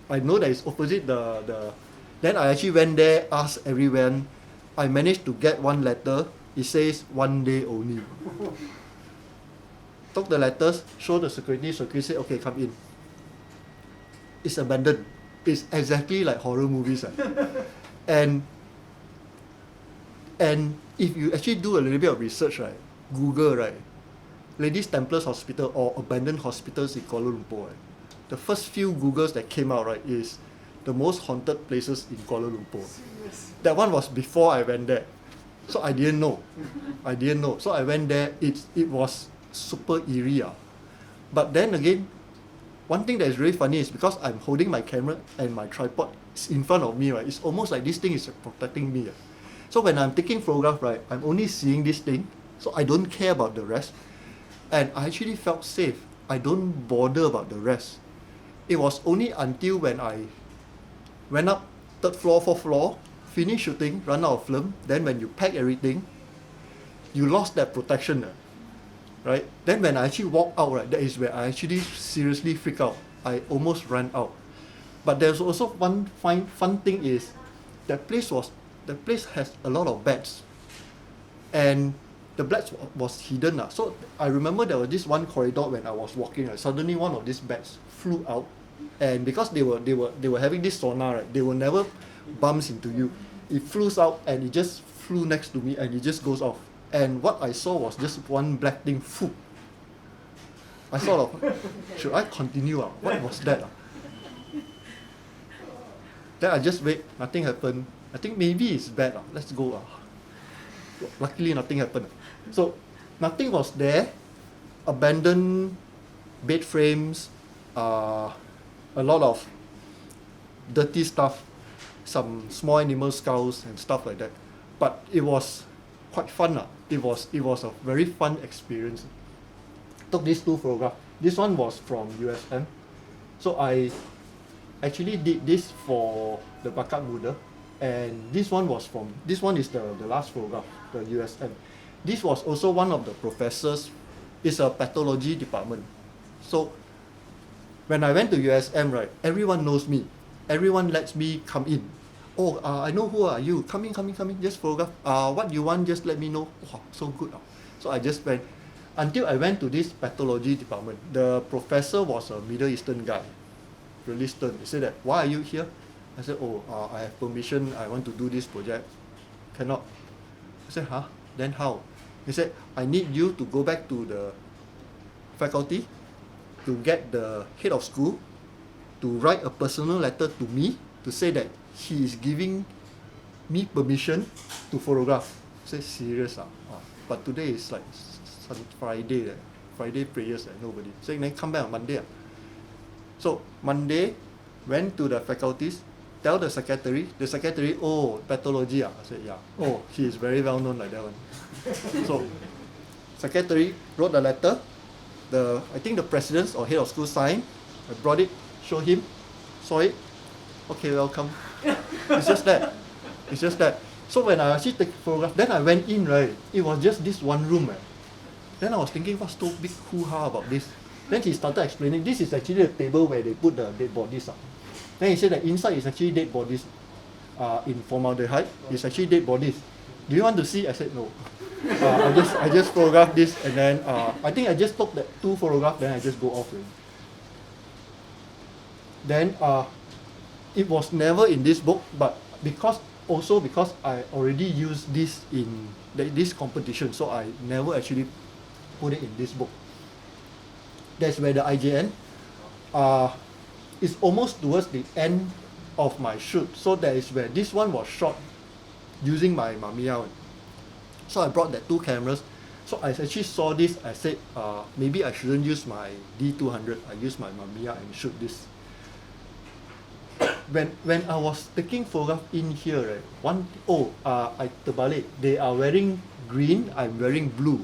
I know that it's opposite the. Then I actually went there, asked everyone. I managed to get one letter. It says 1 day only. Took the letters, show the security said, okay, come in. It's abandoned. It's exactly like horror movies. And if you actually do a little bit of research, right, Google, right, Ladies Templars Hospital or abandoned hospitals in Kuala Lumpur, right, the first few Googles that came out, right, is the most haunted places in Kuala Lumpur. That one was before I went there. So I didn't know. So I went there, it was super eerie. But then again, one thing that is really funny is because I'm holding my camera and my tripod is in front of me, right, it's almost like this thing is protecting me. So when I'm taking photograph, right, I'm only seeing this thing, so I don't care about the rest. And I actually felt safe. I don't bother about the rest. It was only until when I went up 3rd floor, 4th floor, finished shooting, run out of film, then when you pack everything, you lost that protection. right? Then when I actually walk out, right, that is where I actually seriously freak out. I almost ran out. But there's also one fun thing is the place has a lot of beds, and the beds was hidden. So I remember there was this one corridor when I was walking, right, suddenly one of these beds flew out, and because they were having this sonar, right, they will never bumps into you. It flew out and it just flew next to me and it just goes off. And what I saw was just one black thing. Phew. I sort of, should I continue? What was that? Then I just wait, nothing happened. I think maybe it's bad. Let's go. Luckily, nothing happened. So, nothing was there. Abandoned bed frames, a lot of dirty stuff, some small animal skulls and stuff like that. But it was quite fun. It was a very fun experience. Took these two photographs. This one was from USM. So I actually did this for the Bakat Muda, and this one is the last photograph, the USM. This was also one of the professors. It's a pathology department. So when I went to USM, right, everyone knows me. Everyone lets me come in. Oh, I know who are you. Come in, just photograph. What you want, just let me know. Wow, so good. So I just went. Until I went to this pathology department. The professor was a Middle Eastern guy. Really stern. He said that, why are you here? I said, I have permission. I want to do this project. Cannot. I said, huh? Then how? He said, I need you to go back to the faculty to get the head of school to write a personal letter to me to say that he is giving me permission to photograph. I said, serious? But today is like Friday. Friday prayers, nobody. So then come back on Monday. So Monday, went to the faculties, tell the secretary, pathology. I said, yeah. Oh, he is very well known like that one. So secretary wrote the letter, I think the president or head of school signed. I brought it, showed him, saw it. Okay, welcome. It's just that. So when I actually take photograph, then I went in, right, it was just this one room. Then I was thinking, what's so big hoo-ha about this? Then he started explaining, this is actually a table where they put the dead bodies. Then he said that inside is actually dead bodies. In formaldehyde, it's actually dead bodies. Do you want to see? I said no. I just photographed this, and then I think I just took that 2 photographs, then I just go off. Then it was never in this book, but because I already used this in this competition, so I never actually put it in this book. That's where the IJN is almost towards the end of my shoot. So that is where this one was shot using my Mamiya. So I brought that 2 cameras. So I actually saw this. I said, maybe I shouldn't use my D200. I use my Mamiya and shoot this. When I was taking photograph in here, right, I terbalik. They are wearing green. I'm wearing blue.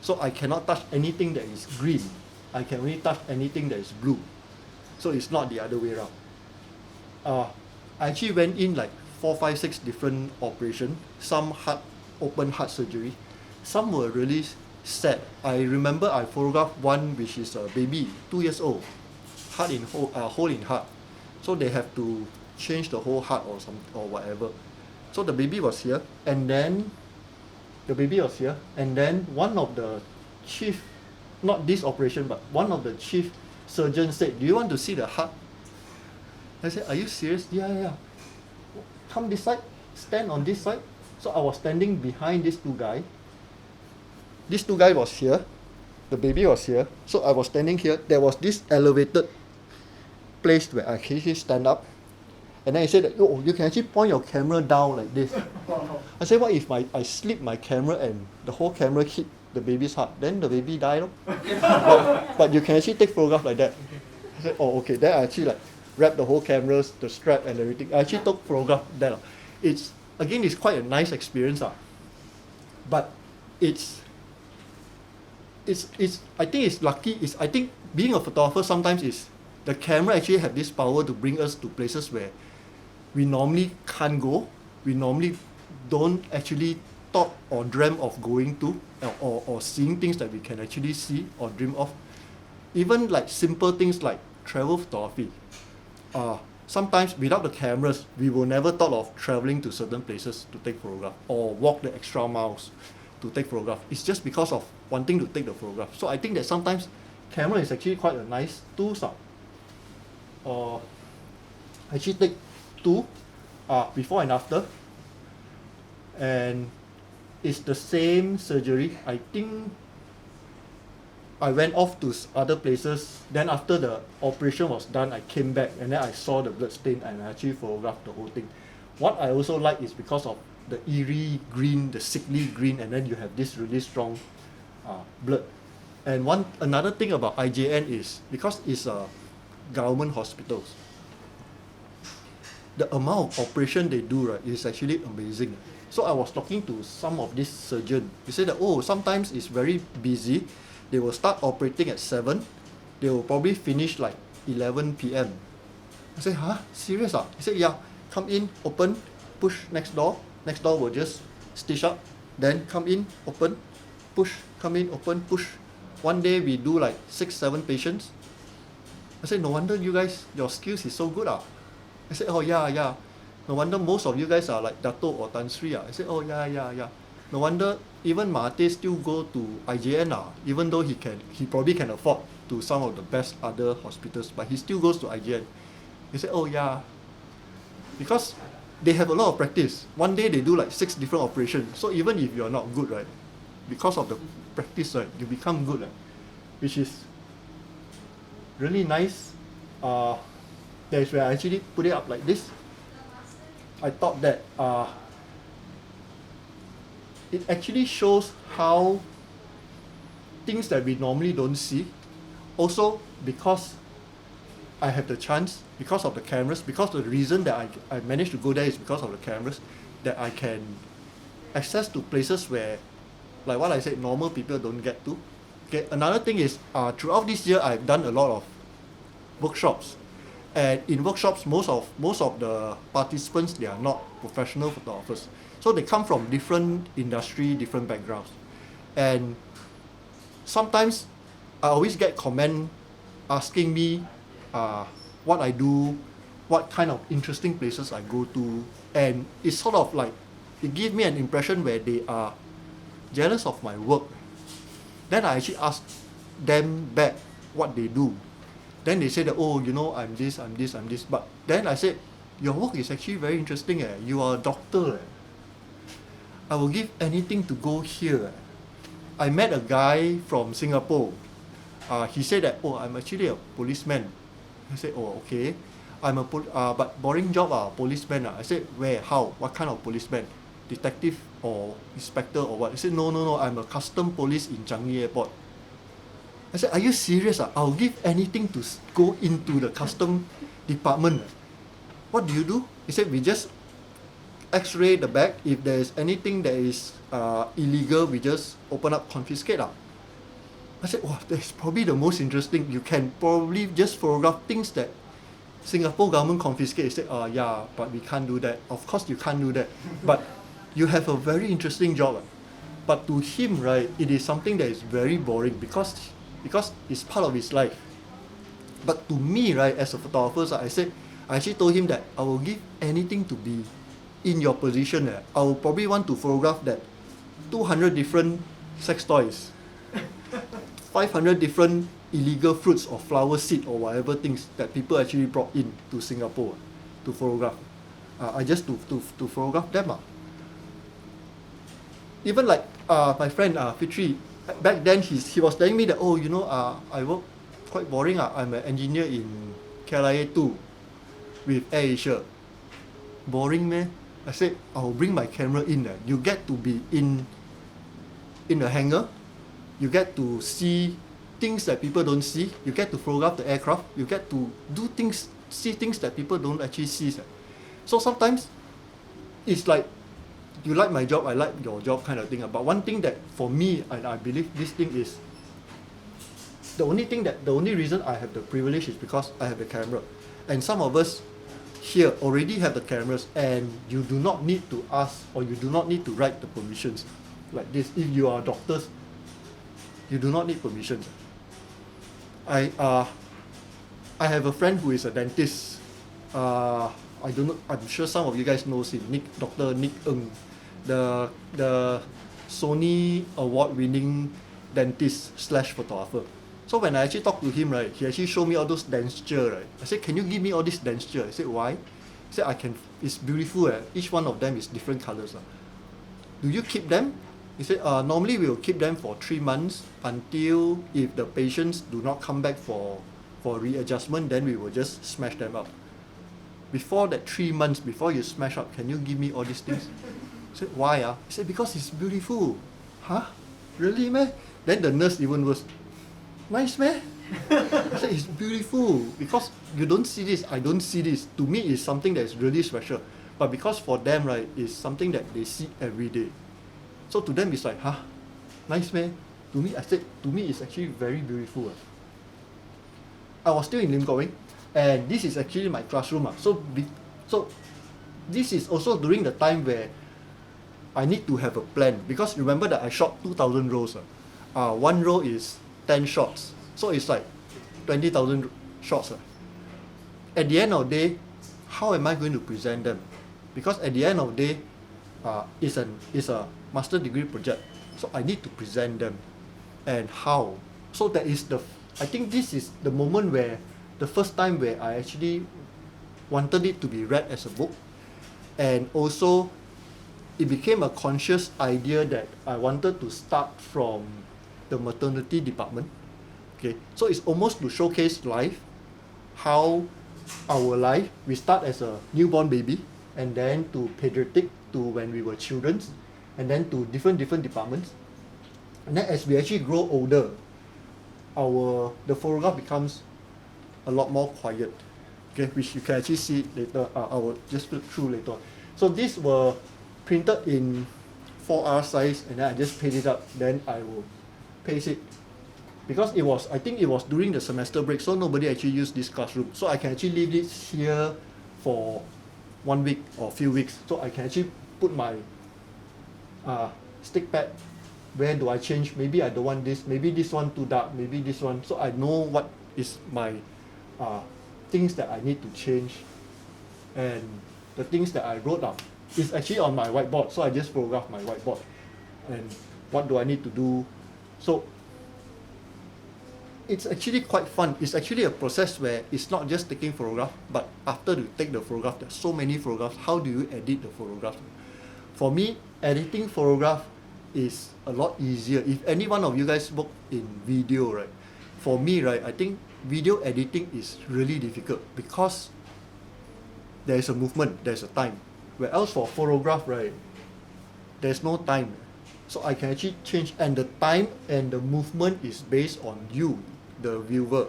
So I cannot touch anything that is green. I can only touch anything that is blue. So it's not the other way around. I actually went in like 4, 5, 6 different operations. Some open heart surgery. Some were really sad. I remember I photographed one which is a baby, 2 years old, hole in heart. So they have to change the whole heart or whatever. So the baby was here, and then one of the chief, not this operation, but one of the chief surgeons said, do you want to see the heart? I said, are you serious? Yeah. Come this side, stand on this side. So I was standing behind these 2 guys. These 2 guys was here, the baby was here. So I was standing here. There was this elevated place where I can actually stand up. And then he said that, you can actually point your camera down like this. I said, what if I slip my camera and the whole camera hit the baby's heart? Then the baby died. But you can actually take photograph like that. I said, okay. Then I actually wrap the whole camera, the strap and everything. I actually took photograph there. It's quite a nice experience. But I think it's lucky. I think being a photographer sometimes is the camera actually have this power to bring us to places where we normally can't go. We normally don't actually thought or dreamt of going to, or seeing things that we can actually see or dream of. Even like simple things like travel photography. Sometimes without the cameras, we will never thought of traveling to certain places to take photograph or walk the extra miles to take photograph. It's just because of wanting to take the photograph. So I think that sometimes camera is actually quite a nice tool. I actually take two before and after, and it's the same surgery. I think I went off to other places. Then after the operation was done, I came back and then I saw the blood stain and I actually photographed the whole thing. What I also like is because of the eerie green, the sickly green, and then you have this really strong blood. And another thing about IJN is because it's government hospitals, the amount of operation they do, right, is actually amazing. So I was talking to some of these surgeons. They said that, oh, sometimes it's very busy. They will start operating at 7. They will probably finish like 11 p.m. I said, huh? Serious? He said, yeah. Come in, open, push next door. Next door will just stitch up. Then come in, open, push, come in, open, push. One day we do like 6, 7 patients. I said, no wonder you guys, your skills is so good. I said, oh yeah. No wonder most of you guys are like Dato or Tan Sri. I said, oh yeah. No wonder even Mahathir still go to IJN, even though he probably can afford to some of the best other hospitals, but he still goes to IJN. He said, oh yeah, because they have a lot of practice. One day they do like 6 different operations. So even if you're not good, right, because of the practice, right, you become good, right, which is really nice. That's where I actually put it up like this. I thought that it actually shows how things that we normally don't see. Also, because I have the chance, because of the cameras, because the reason that I managed to go there is because of the cameras, that I can access to places where, like what I said, normal people don't get to. Okay, another thing is, throughout this year, I've done a lot of workshops. And in workshops, most of the participants, they are not professional photographers. So they come from different industry, different backgrounds. And sometimes I always get comment asking me what I do, what kind of interesting places I go to. And it's sort of like, it gives me an impression where they are jealous of my work. Then I actually ask them back what they do. Then they say that, oh, I'm this. But then I said, your work is actually very interesting. You are a doctor. I will give anything to go here. I met a guy from Singapore. He said that, oh, I'm actually a policeman. I said, oh, okay. But boring job, policeman. I said, where, how, what kind of policeman? Detective or inspector or what? He said, no, I'm a custom police in Changi Airport. I said, are you serious? I'll give anything to go into the custom department. What do you do? He said, we just x-ray the bag. If there's anything that is illegal, we just open up, confiscate. I said, wow, that's probably the most interesting. You can probably just photograph things that Singapore government confiscate. He said, yeah, but we can't do that. Of course you can't do that. But you have a very interesting job. But to him, right, it is something that is very boring because it's part of his life. But to me, right, as a photographer, I actually told him that I will give anything to be in your position. I will probably want to photograph that 200 different sex toys, 500 different illegal fruits or flower seed or whatever things that people actually brought in to Singapore to photograph. I just to photograph them. Even like my friend Fitri, back then he was telling me that, oh, I work quite boring. I'm an engineer in KLIA 2 with AirAsia. Boring, man. I said, I'll bring my camera in there. You get to be in the hangar. You get to see things that people don't see. You get to photograph the aircraft. You get to see things that people don't actually see. So sometimes it's like, you like my job, I like your job kind of thing. But one thing that for me, and I believe this thing is, the only reason I have the privilege is because I have the camera. And some of us, here already have the cameras, and you do not need to ask, or you do not need to write the permissions like this. If you are doctors, you do not need permissions. I have a friend who is a dentist. I don't know. I'm sure some of you guys know him, Dr. Nick Ng, the Sony award-winning dentist slash photographer. So when I actually talked to him, right, he actually showed me all those denture, right. I said, can you give me all this denture? I said, why? He said, I can. It's beautiful. Each one of them is different colors. Do you keep them? He said, normally we will keep them for 3 months until if the patients do not come back for readjustment, then we will just smash them up. Before that 3 months, before you smash up, can you give me all these things? I said, why? He said, because it's beautiful. Huh? Really, man? Then the nurse even was, nice, man. I said, it's beautiful. Because you don't see this, I don't see this. To me, it's something that is really special. But because for them, right, it's something that they see every day. So to them, it's like, huh? Nice, man. To me, I said, to me, it's actually very beautiful. I was still in Lim Kok Weng, and this is actually my classroom. So this is also during the time where I need to have a plan, because remember that I shot 2,000 rows. One row is 10 shots, so it's like 20,000 shots. At the end of the day, how am I going to present them? Because at the end of the day, it's a master degree project, so I need to present them, and how. So that is I think this is the moment where the first time where I actually wanted it to be read as a book, and also it became a conscious idea that I wanted to start from the maternity department. Okay, so it's almost to showcase life, how our life, we start as a newborn baby, and then to pediatric, to when we were children, and then to different departments. And then as we actually grow older, the photograph becomes a lot more quiet. Okay, which you can actually see later. I will just flip through later. So these were printed in 4R size, and then I just paint it up. Then I will paste it, because I think it was during the semester break, so nobody actually used this classroom. So I can actually leave it here for 1 week or a few weeks. So I can actually put my stick pad. Where do I change? Maybe I don't want this. Maybe this one too dark. Maybe this one. So I know what is my things that I need to change, and the things that I wrote up is actually on my whiteboard. So I just photograph my whiteboard, and what do I need to do. So it's actually quite fun. It's actually a process where it's not just taking photograph, but after you take the photograph, there's so many photographs. How do you edit the photograph? For me, editing photograph is a lot easier. If any one of you guys work in video, right? For me, right, I think video editing is really difficult, because there is a movement, there's a time. Where else for photograph, right, there's no time. So I can actually change, and the time and the movement is based on you, the viewer.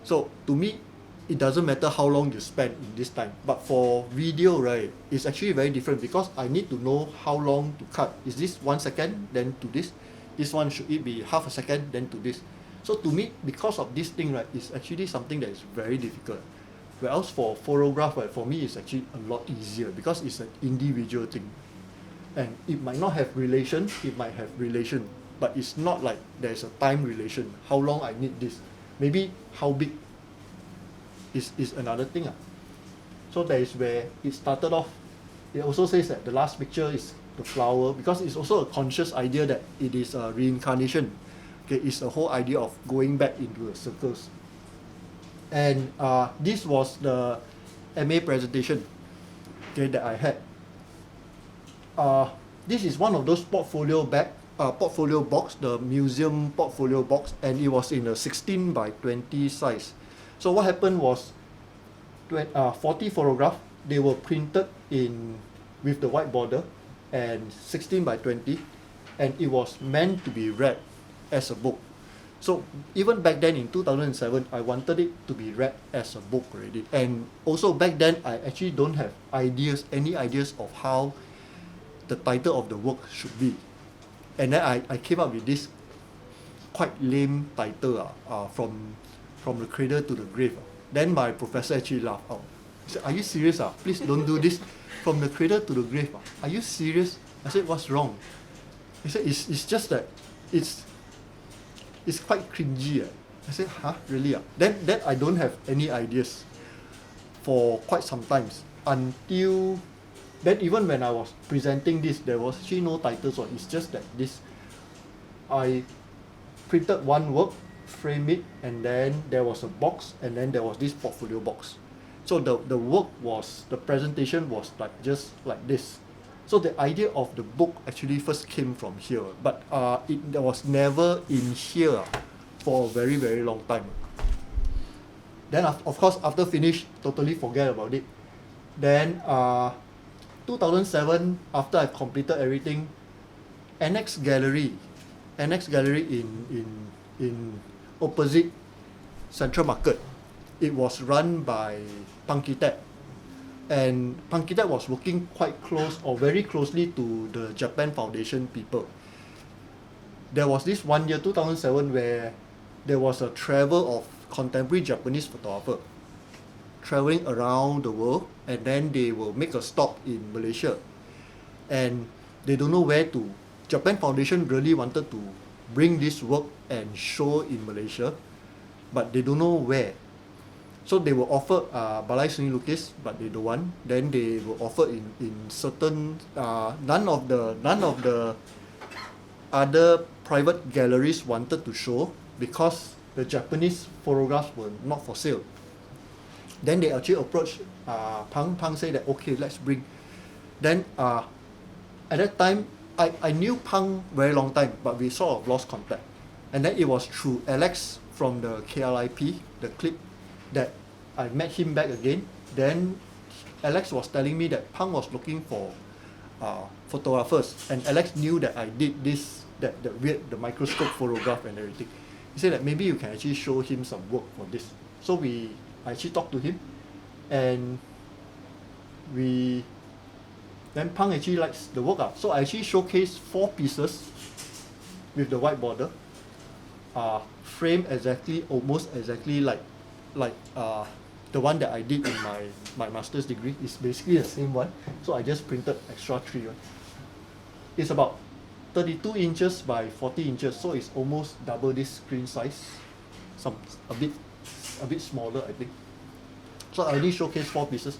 So to me, it doesn't matter how long you spend in this time. But for video, right, it's actually very different, because I need to know how long to cut. Is this 1 second, then to this? This one, should it be half a second, then to this? So to me, because of this thing, right, it's actually something that is very difficult. Whereas for photograph, right, for me, it's actually a lot easier, because it's an individual thing. And it might not have relation, it might have relation, but it's not like there's a time relation. How long I need this? Maybe how big is another thing. So that is where it started off. It also says that the last picture is the flower, because it's also a conscious idea that it is a reincarnation. Okay, it's a whole idea of going back into the circles. And this was the MA presentation, okay, that I had. This is one of those portfolio box, the museum portfolio box, and it was in a 16 by 20 size. So what happened was, 40 photographs, they were printed with the white border, and 16 by 20, and it was meant to be read as a book. So even back then in 2007, I wanted it to be read as a book already. And also back then, I actually don't have any ideas of how the title of the work should be. And then I came up with this quite lame title, from the cradle to the grave. Then my professor actually laughed out. He said, are you serious? Please don't do this. From the cradle to the grave. Are you serious? I said, what's wrong? He said, it's just that it's quite cringy. I said, huh, really? Then I don't have any ideas for quite some times until then. Even when I was presenting this, there was actually no titles on. It's just that this, I printed one work, frame it, and then there was a box, and then there was this portfolio box. So the work was, the presentation was like just like this. So the idea of the book actually first came from here, but it was never in here for a very, very long time. Then of course, after finish, totally forget about it. Then 2007, after I completed everything, Annex Gallery in opposite Central Market. It was run by Pankitep, and Pankitep was working quite close or very closely to the Japan Foundation people. There was this one year, 2007, where there was a travel of contemporary Japanese photographer traveling around the world, and then they will make a stop in Malaysia, and they don't know where to. Japan Foundation really wanted to bring this work and show in Malaysia, but they don't know where. So they were offered Balai Seni Lukis, but they don't want. Then they were offered in certain none of the other private galleries wanted to show because the Japanese photographs were not for sale. Then they actually approached Pang. Pang said that okay, let's bring. Then at that time I knew Pang very long time, but we sort of lost contact. And then it was through Alex from the KLIP, the clip, that I met him back again. Then Alex was telling me that Pang was looking for photographers, and Alex knew that I did this, the microscope photograph and everything. He said that maybe you can actually show him some work for this. So I actually talked to him, and then Pang actually likes the work. So I actually showcased 4 pieces with the white border, framed almost exactly like the one that I did in my master's degree. Is basically the same one. So I just printed extra 3. It's about 32 inches by 40 inches, so it's almost double this screen size. A bit smaller, I think. So I only showcased 4 pieces,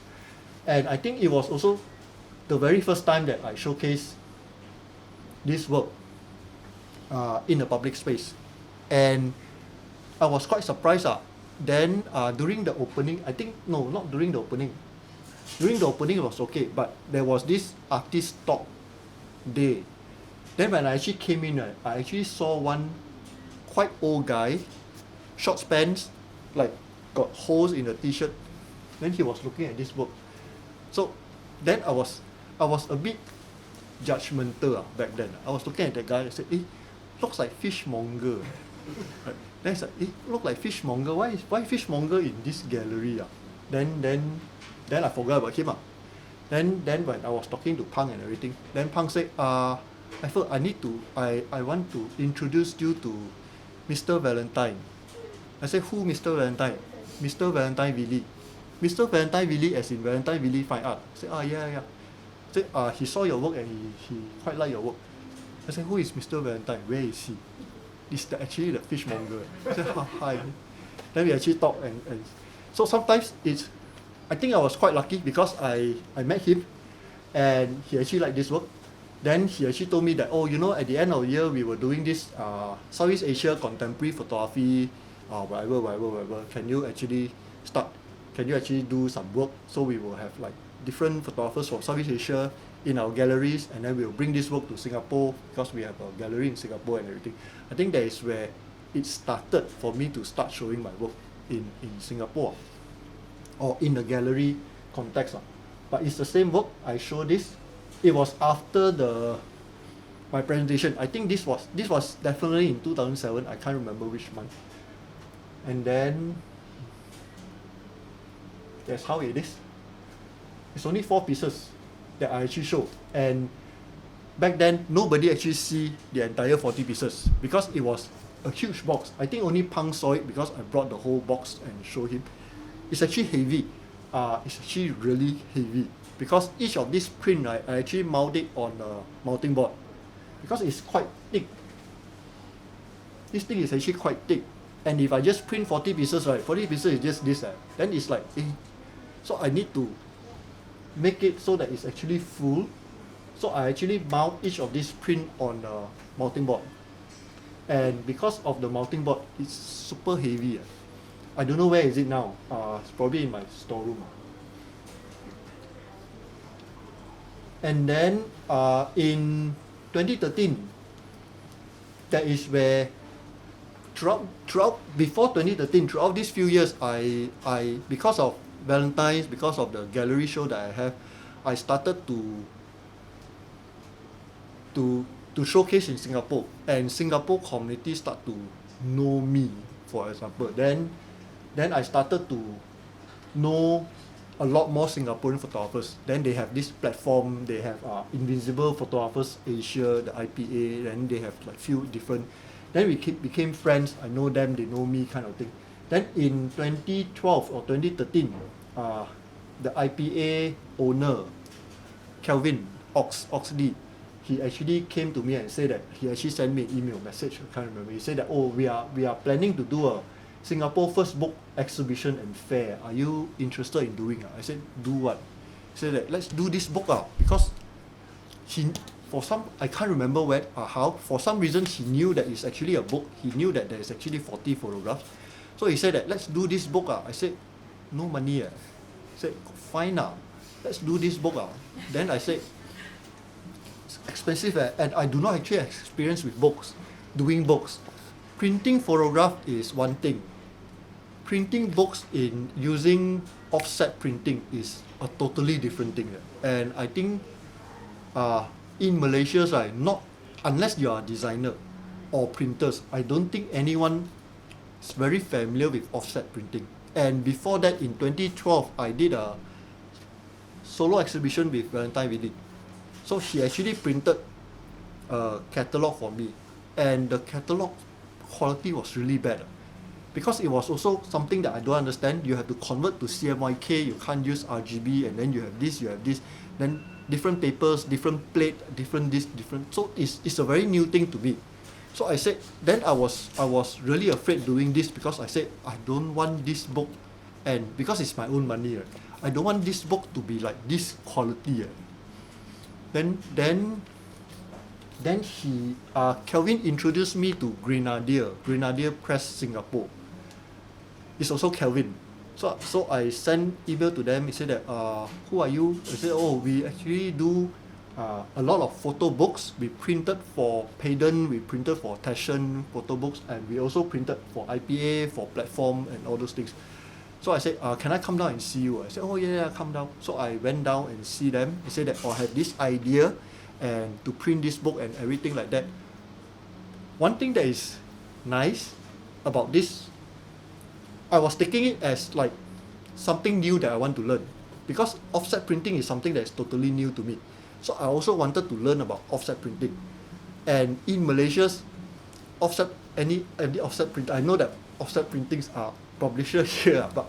and I think it was also the very first time that I showcased this work in a public space, and I was quite surprised. Then during the opening, not during the opening. During the opening it was okay, but there was this artist talk day. Then when I actually came in, I actually saw one quite old guy, short pants, like got holes in the t-shirt. Then he was looking at this work. So then I was a bit judgmental back then. I was looking at that guy and said, looks like fishmonger. Right. Then I said, look like fishmonger. Why fishmonger in this gallery? Then I forgot about him. Then when I was talking to Pang and everything, then Pang said, Eiffel, I want to introduce you to Mr. Valentine. I said, who Mr. Valentine? Mr. Valentine Willy. Mr. Valentine Willy as in Valentine Willy Fine Art. I said, yeah. I said, he saw your work and he quite liked your work. I said, who is Mr. Valentine? Where is he? Is actually the fishmonger. I said, hi. Then we actually talked, and so sometimes I think I was quite lucky because I met him and he actually liked this work. Then he actually told me that, at the end of the year we were doing this Southeast Asia contemporary photography, whatever. Can you actually do some work? So we will have like different photographers from Southeast Asia in our galleries, and then we'll bring this work to Singapore because we have a gallery in Singapore and everything. I think that is where it started for me to start showing my work in Singapore or in the gallery context. But it's the same work. I show this. It was after my presentation. I think this was definitely in 2007. I can't remember which month. And then that's how it is. It's only 4 pieces that I actually show, and back then nobody actually see the entire 40 pieces because it was a huge box. I think only Pang saw it because I brought the whole box and showed him. It's actually heavy. is actually really heavy, because each of these print, right, I actually mount it on a mounting board because it's quite thick. This thing is actually quite thick, and if I just print 40 pieces, right, 40 pieces is just this, then it's like, so I need to make it so that it's actually full. So I actually mount each of these print on a mounting board, and because of the mounting board, it's super heavy. I don't know where is it now. It's probably in my storeroom. And then in 2013, that is where throughout before 2013, throughout these few years, I because of Valentine's, because of the gallery show that I have, I started to showcase in Singapore, and Singapore community start to know me, for example. Then I started to know a lot more Singaporean photographers. Then they have this platform, they have Invisible Photographers Asia, the IPA, then they have like few different, then we became friends. I know them, they know me, kind of thing. Then in 2012 or 2013, the IPA owner, Kelvin Oxley, he actually came to me and said that he actually sent me an email message, I can't remember. He said that, oh, we are planning to do a Singapore Photobook Exhibition and Fair. Are you interested in doing it? I said, do what? He said that, let's do this book because I can't remember how, for some reason he knew that it's actually a book. He knew that there is actually 40 photographs. So he said that, let's do this book. I said, no money. He said, fine, let's do this book. Then I said, it's expensive, and I do not actually have experience with books, doing books. Printing photograph is one thing. Printing books in using offset printing is a totally different thing. And I think in Malaysia, right, not unless you are a designer or printers, I don't think anyone is very familiar with offset printing. And before that, in 2012, I did a solo exhibition with Valentine Vidit. So she actually printed a catalog for me, and the catalog quality was really bad, because it was also something that I don't understand. You have to convert to CMYK, you can't use RGB, and then you have this, then different papers, different plate, different this, different. So it's a very new thing to me. So I said, then I was really afraid doing this, because I said, I don't want this book, and because it's my own money, right, I don't want this book to be like this quality. Then Kelvin introduced me to Grenadier Press Singapore. It's also Kelvin. So I sent email to them. He said that, who are you? I said, oh, we actually do a lot of photo books. We printed for Payden, we printed for Taschen photo books, and we also printed for IPA, for platform, and all those things. So I said, can I come down and see you? I said, oh yeah, come down. So I went down and see them. He said that, I have this idea, and to print this book and everything like that. One thing that is nice about this, I was taking it as like something new that I want to learn, because offset printing is something that is totally new to me. So I also wanted to learn about offset printing. And in Malaysia's any offset print, I know that offset printings are published here, but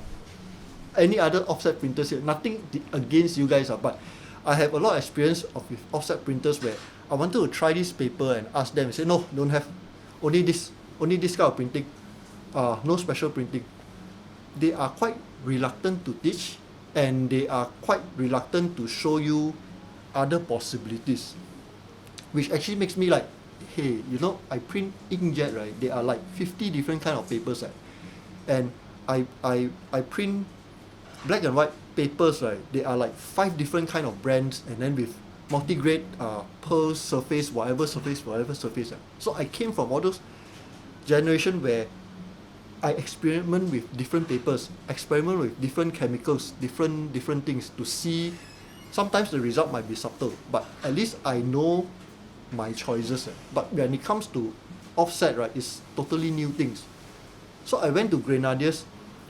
any other offset printers here, nothing against you guys, but I have a lot of experience with offset printers where I wanted to try this paper and ask them, say, no, don't have, only this kind of printing, no special printing. They are quite reluctant to teach, and they are quite reluctant to show you other possibilities, which actually makes me like, hey, I print inkjet, right? There are like 50 different kind of papers, right? And I print black and white papers, right? There are like 5 different kind of brands, and then with multi-grade pearl surface, whatever surface. Right? So I came from all those generation where I experiment with different papers, experiment with different chemicals, different things to see. Sometimes the result might be subtle, but at least I know my choices. But when it comes to offset, right, it's totally new things. So I went to Grenadiers.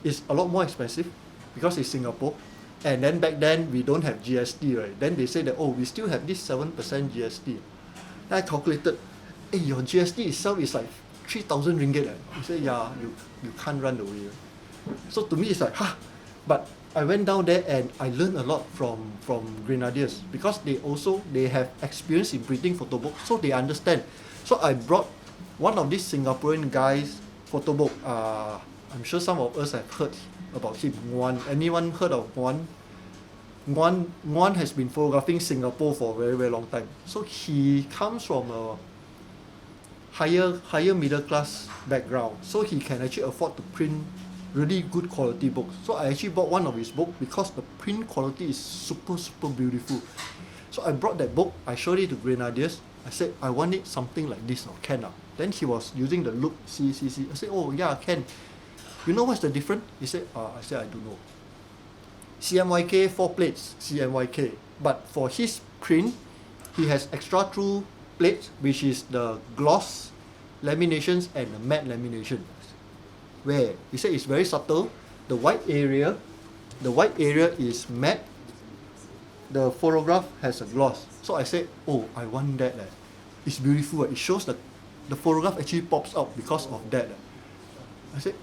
It's a lot more expensive because it's Singapore. And then back then, we don't have GST, right? Then they say that, oh, we still have this 7% GST. Then I calculated, hey, your GST itself is like 3,000 ringgit. He said, yeah, you can't run away. So to me, it's like, but I went down there and I learned a lot from Grenadiers, because they have experience in printing photo books, so they understand. So I brought one of these Singaporean guys photo book. I'm sure some of us have heard about him. Nguyen. Anyone heard of Nguyen? Nguyen has been photographing Singapore for a very, very long time. So he comes from a higher middle class background, so he can actually afford to print really good quality books. So I actually bought one of his books because the print quality is super, super beautiful. So I brought that book, I showed it to Grenadiers. I said, I want it something like this, or can. Then he was using the look, see. I said, oh yeah, can. You know what's the difference? He said, I said, I don't know. CMYK, 4 plates, CMYK. But for his print, he has extra true plates, which is the gloss laminations and the matte lamination. Where he said it's very subtle. The white area is matte. The photograph has a gloss. So I said, oh, I want that. It's beautiful. It shows that the photograph actually pops out because of that.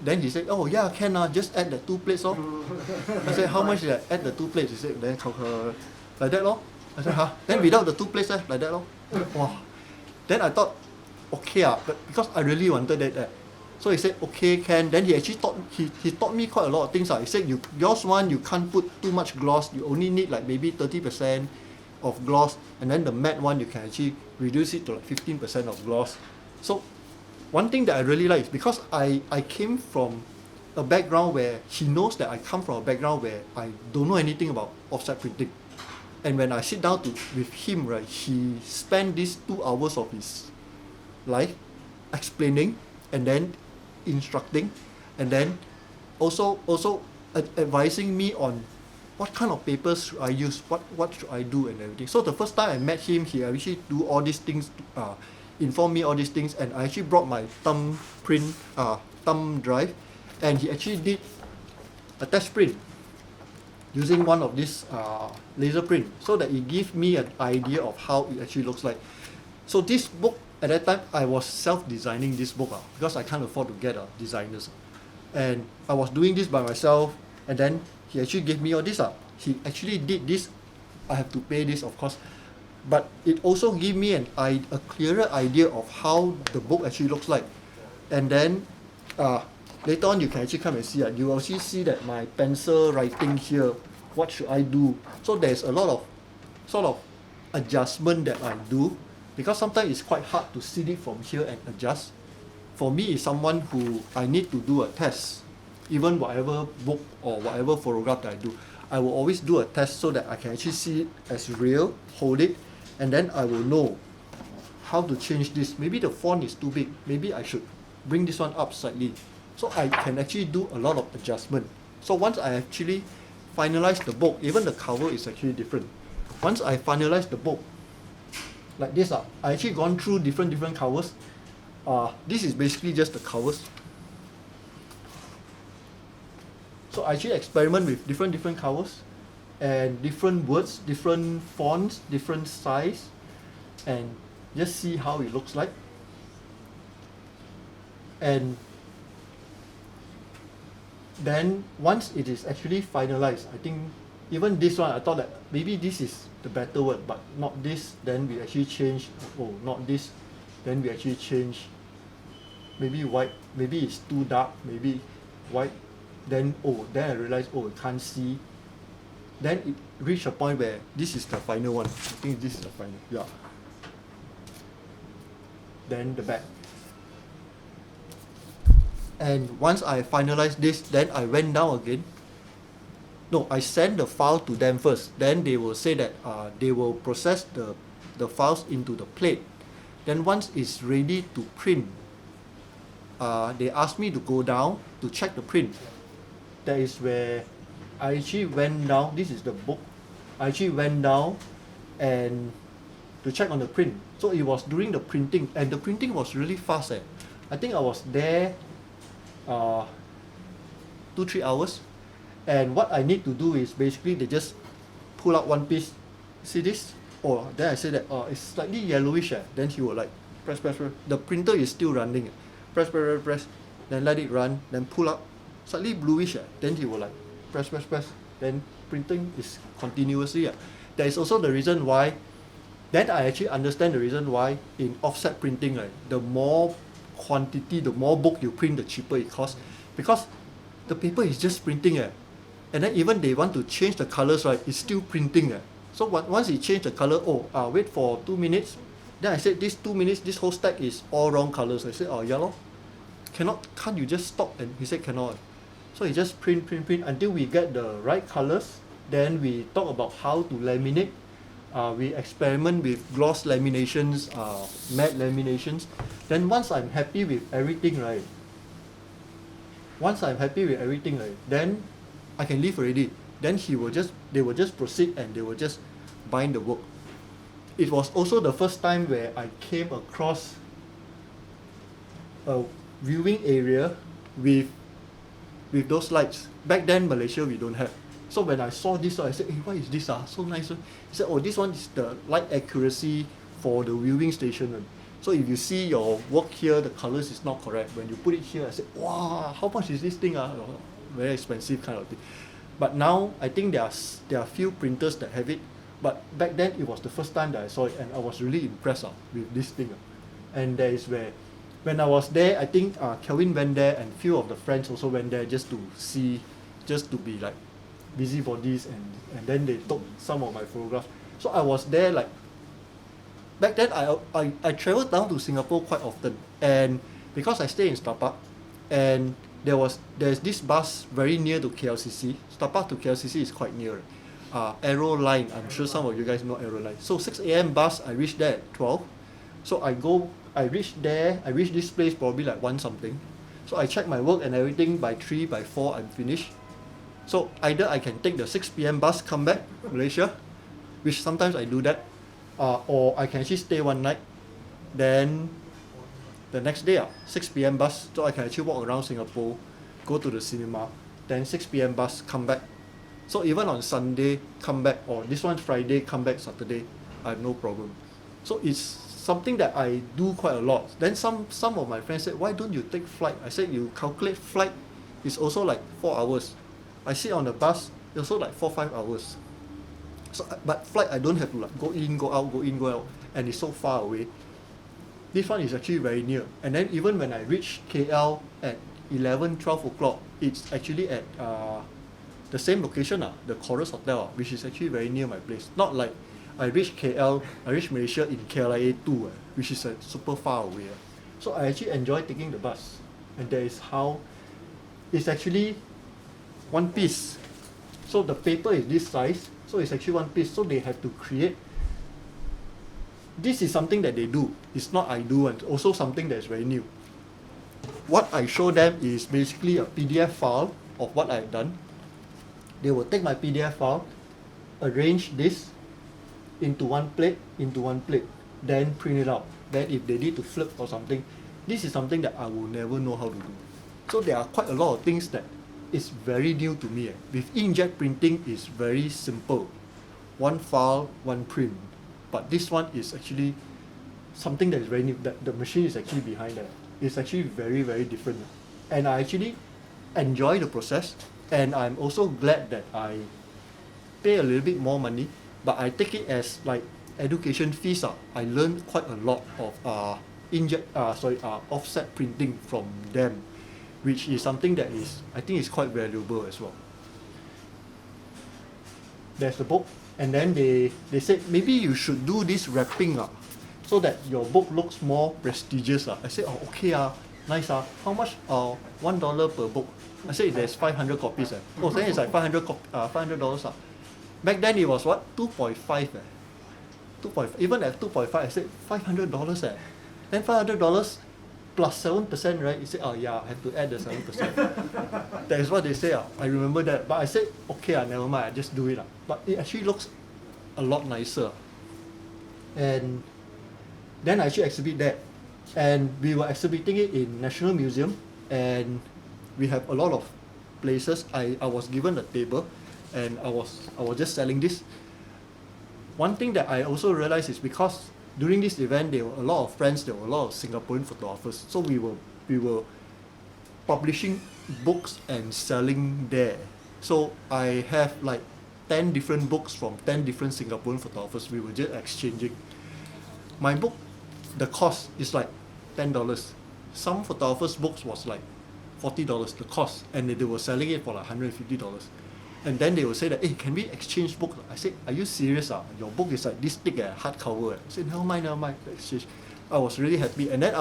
Then he said, oh yeah, can just add the 2 plates. I said, how much did I add the 2 plates? He said, then like that lor. I said, huh? Then without the 2 plates, like that lor. Wow. Then I thought, okay, but because I really wanted that. So he said, okay, can. Then he actually taught me quite a lot of things. He said, yours one, you can't put too much gloss. You only need like maybe 30% of gloss. And then the matte one, you can actually reduce it to like 15% of gloss. So one thing that I really like is because I came from a background where he knows that I come from a background where I don't know anything about offset printing. And when I sit down with him, right, he spent these 2 hours of his life explaining and then instructing, and then also advising me on what kind of papers should I use, what should I do and everything. So the first time I met him, he actually do all these things, inform me all these things, and I actually brought my thumb drive, and he actually did a test print using one of this laser print, so that it gave me an idea of how it actually looks like. So this book, at that time, I was self-designing this book because I can't afford to get designers. And I was doing this by myself, and then he actually gave me all this. He actually did this. I have to pay this, of course. But it also gave me a clearer idea of how the book actually looks like. And then later on, you can actually come and see. You will actually see that my pencil writing here, what should I do? So there's a lot of sort of adjustment that I do, because sometimes it's quite hard to see it from here and adjust. For me, it's someone who I need to do a test. Even whatever book or whatever photograph that I do, I will always do a test so that I can actually see it as real, hold it, and then I will know how to change this. Maybe the font is too big. Maybe I should bring this one up slightly. So I can actually do a lot of adjustment. So once I actually finalize the book, even the cover is actually different. Once I finalize the book, like this, I actually gone through different covers. This is basically just the covers. So I actually experiment with different covers and different words, different fonts, different size, and just see how it looks like. And then once it is actually finalized, I think even this one, I thought that maybe this is the better word, but not this. Then we actually change, oh, not this. Then we actually change, maybe white, maybe it's too dark, maybe white. Then I realized, I can't see. Then it reached a point where this is the final one. I think this is the final, yeah. Then the back. And once I finalized this, then I went down again. No, I sent the file to them first. Then they will say that they will process the files into the plate. Then once it's ready to print, they asked me to go down to check the print. That is where I actually went down. This is the book. I actually went down and to check on the print. So it was during the printing, and the printing was really fast. I think I was there 2-3 hours. And what I need to do is basically they just pull out one piece. See this? Then I say that it's slightly yellowish. Then he will like press. The printer is still running. Press. Then let it run. Then pull out. Slightly bluish. Then he will like press. then printing is continuously. There is also the reason why, then I actually understand the reason why in offset printing, right, the more quantity, the more book you print, the cheaper it costs, because the paper is just printing. And then even they want to change the colors, right, it's still printing. So once you change the color, wait for 2 minutes. Then I said, this 2 minutes, this whole stack is all wrong colors. I said, oh, yeah lor. Can't you just stop? And he said, cannot. So he just print until we get the right colors. Then we talk about how to laminate. We experiment with gloss laminations, matte laminations. Then once I'm happy with everything, right, then I can leave already. Then they will just proceed and they will just bind the work. It was also the first time where I came across a viewing area with those lights. Back then, Malaysia, we don't have. So when I saw this, I said, hey, what is this? So nice. He said, oh, this one is the light accuracy for the viewing station. So if you see your work here, the colors is not correct. When you put it here, I said, wow, how much is this thing? Very expensive kind of thing. But now, I think there are few printers that have it. But back then, it was the first time that I saw it, and I was really impressed with this thing. And there is where, when I was there, I think Kelvin went there, and few of the friends also went there just to see, just to be like busybodies, and then they took some of my photographs. So I was there like, back then I traveled down to Singapore quite often, and because I stay in Setapak, and there's this bus very near to KLCC. Setapak to KLCC is quite near. Aero Line, I'm sure some of you guys know Aero Line. So 6 a.m. bus, I reached there at 12. So I reached this place probably like 1 something. So I checked my work and everything, by 3, by 4 I'm finished. So either I can take the 6 p.m. bus, come back Malaysia, which sometimes I do that, or I can actually stay 1 night, then the next day 6 p.m. bus, so I can actually walk around Singapore, go to the cinema, then 6 p.m. bus, come back. So even on Sunday, come back, or this one Friday, come back Saturday, I have no problem. So it's something that I do quite a lot. Then some of my friends said, why don't you take flight? I said, you calculate flight, it's also like 4 hours. I sit on the bus, it's also like 4-5 hours. So, but flight, I don't have to like go in, go out, and it's so far away. This one is actually very near. And then even when I reach KL at 11-12 o'clock, it's actually at the same location, the Chorus Hotel, which is actually very near my place. Not like I reach Malaysia in KLIA 2, which is super far away. So I actually enjoy taking the bus. And that is how it's actually 1 piece. So the paper is this size, so it's actually 1 piece. So they have to create. This is something that they do. It's not I do, and also something that is very new. What I show them is basically a PDF file of what I've done. They will take my PDF file, arrange this into one plate, then print it out. Then if they need to flip or something, this is something that I will never know how to do. So there are quite a lot of things that is very new to me. With inkjet printing, is very simple. 1 file, 1 print. But this one is actually something that is very new. That the machine is actually behind that. It's actually very, very different. And I actually enjoy the process. And I'm also glad that I pay a little bit more money, but I take it as like education fees. I learned quite a lot of offset printing from them, which is something that I think is quite valuable as well. There's the book, and then they said maybe you should do this wrapping so that your book looks more prestigious. I said, oh okay, nice. How much? $1 per book. I said there's 500 copies. Oh, then it's like $500. Back then it was what? 2.5. 2.5. Even at 2.5, I said $500. Then $500 plus 7%, right? You say, oh yeah, I have to add the 7%. That is what they say. I remember that. But I said, okay, never mind, I just do it. But it actually looks a lot nicer. And then I actually exhibit that. And we were exhibiting it in National Museum, and we have a lot of places. I was given a table, and I was just selling this. One thing that I also realized is because during this event there were a lot of friends, there were a lot of Singaporean photographers. So we were publishing books and selling there. So I have like 10 different books from 10 different Singaporean photographers. We were just exchanging. My book, the cost is like $10. Some photographers' books was like $40, the cost, and they were selling it for like $150. And then they would say that, hey, can we exchange books? I said, are you serious? Your book is like this thick, hardcover. I said, never mind, exchange. I was really happy. And then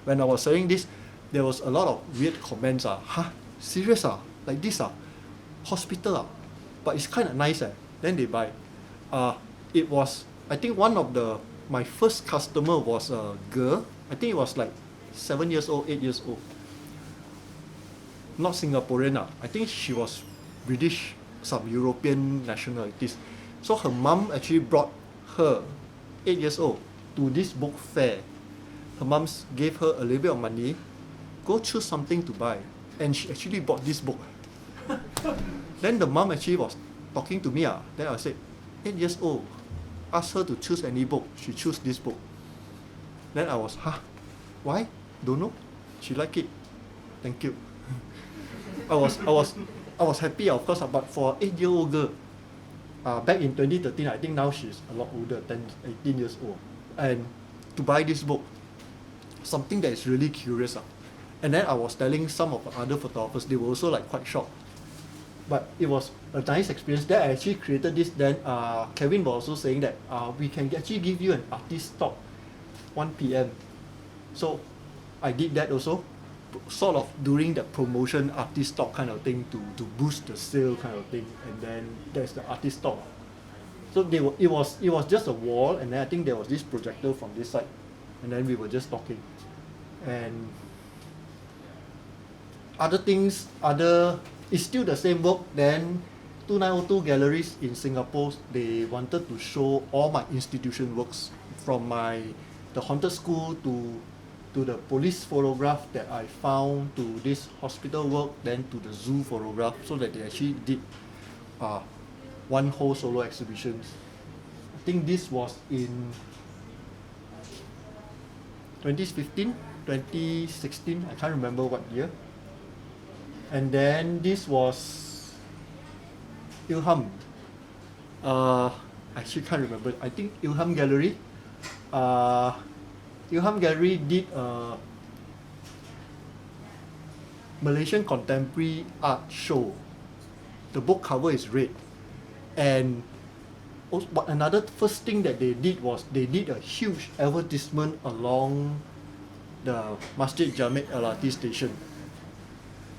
when I was saying this, there was a lot of weird comments. Huh? Serious? Like this? Hospital? But it's kind of nice. Then they buy. It was, I think my first customer was a girl. I think it was like 7 years old, 8 years old. Not Singaporean. I think she was British, some European nationalities. So her mom actually brought her, 8 years old, to this book fair. Her mom gave her a little bit of money, go choose something to buy. And she actually bought this book. Then the mom actually was talking to me. Then I said, 8 years old, ask her to choose any book. She chose this book. Then I was, why? Don't know. She liked it. Thank you. I was happy, of course, but for 8-year-old girl, back in 2013, I think now she's a lot older, 18 years old, and to buy this book, something that is really curious. And then I was telling some of the other photographers, they were also like quite shocked. But it was a nice experience. Then I actually created this. Then Kevin was also saying that we can actually give you an artist talk, 1 p.m. So I did that also, sort of during the promotion artist talk kind of thing to boost the sale kind of thing. And then there's the artist talk. So it was just a wall, and then I think there was this projector from this side, and then we were just talking. And it's still the same work. Then 2902 Galleries in Singapore, they wanted to show all my institution works, from the haunted school to the police photograph that I found, to this hospital work, then to the zoo photograph, so that they actually did one whole solo exhibition. I think this was in 2015, 2016, I can't remember what year. And then this was Ilham. I actually can't remember. I think Ilham Gallery. Ilham Gallery did a Malaysian contemporary art show. The book cover is red. And also, but another first thing that they did was they did a huge advertisement along the Masjid Jamek LRT station.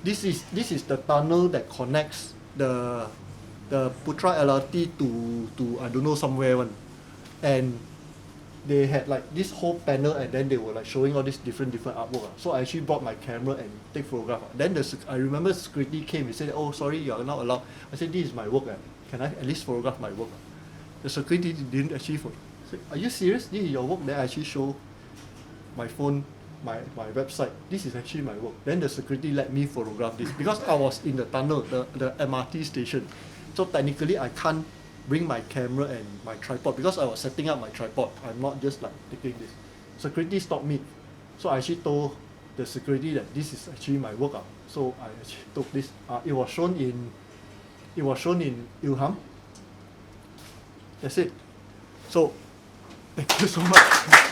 This is the tunnel that connects the Putra LRT to I don't know somewhere one. And they had like this whole panel, and then they were like showing all these different artwork. So I actually brought my camera and take photograph. Then I remember security came and said, oh sorry, you are not allowed. I said, this is my work. Can I at least photograph my work? The security didn't actually say, are you serious? This is your work? Then I actually show my phone, my website. This is actually my work. Then the security let me photograph this because I was in the tunnel, the MRT station. So technically I can't bring my camera and my tripod because I was setting up my tripod. I'm not just like taking this. Security stopped me. So I actually told the security that this is actually my work. So I actually took this. It was shown in Ilham. That's it. So thank you so much.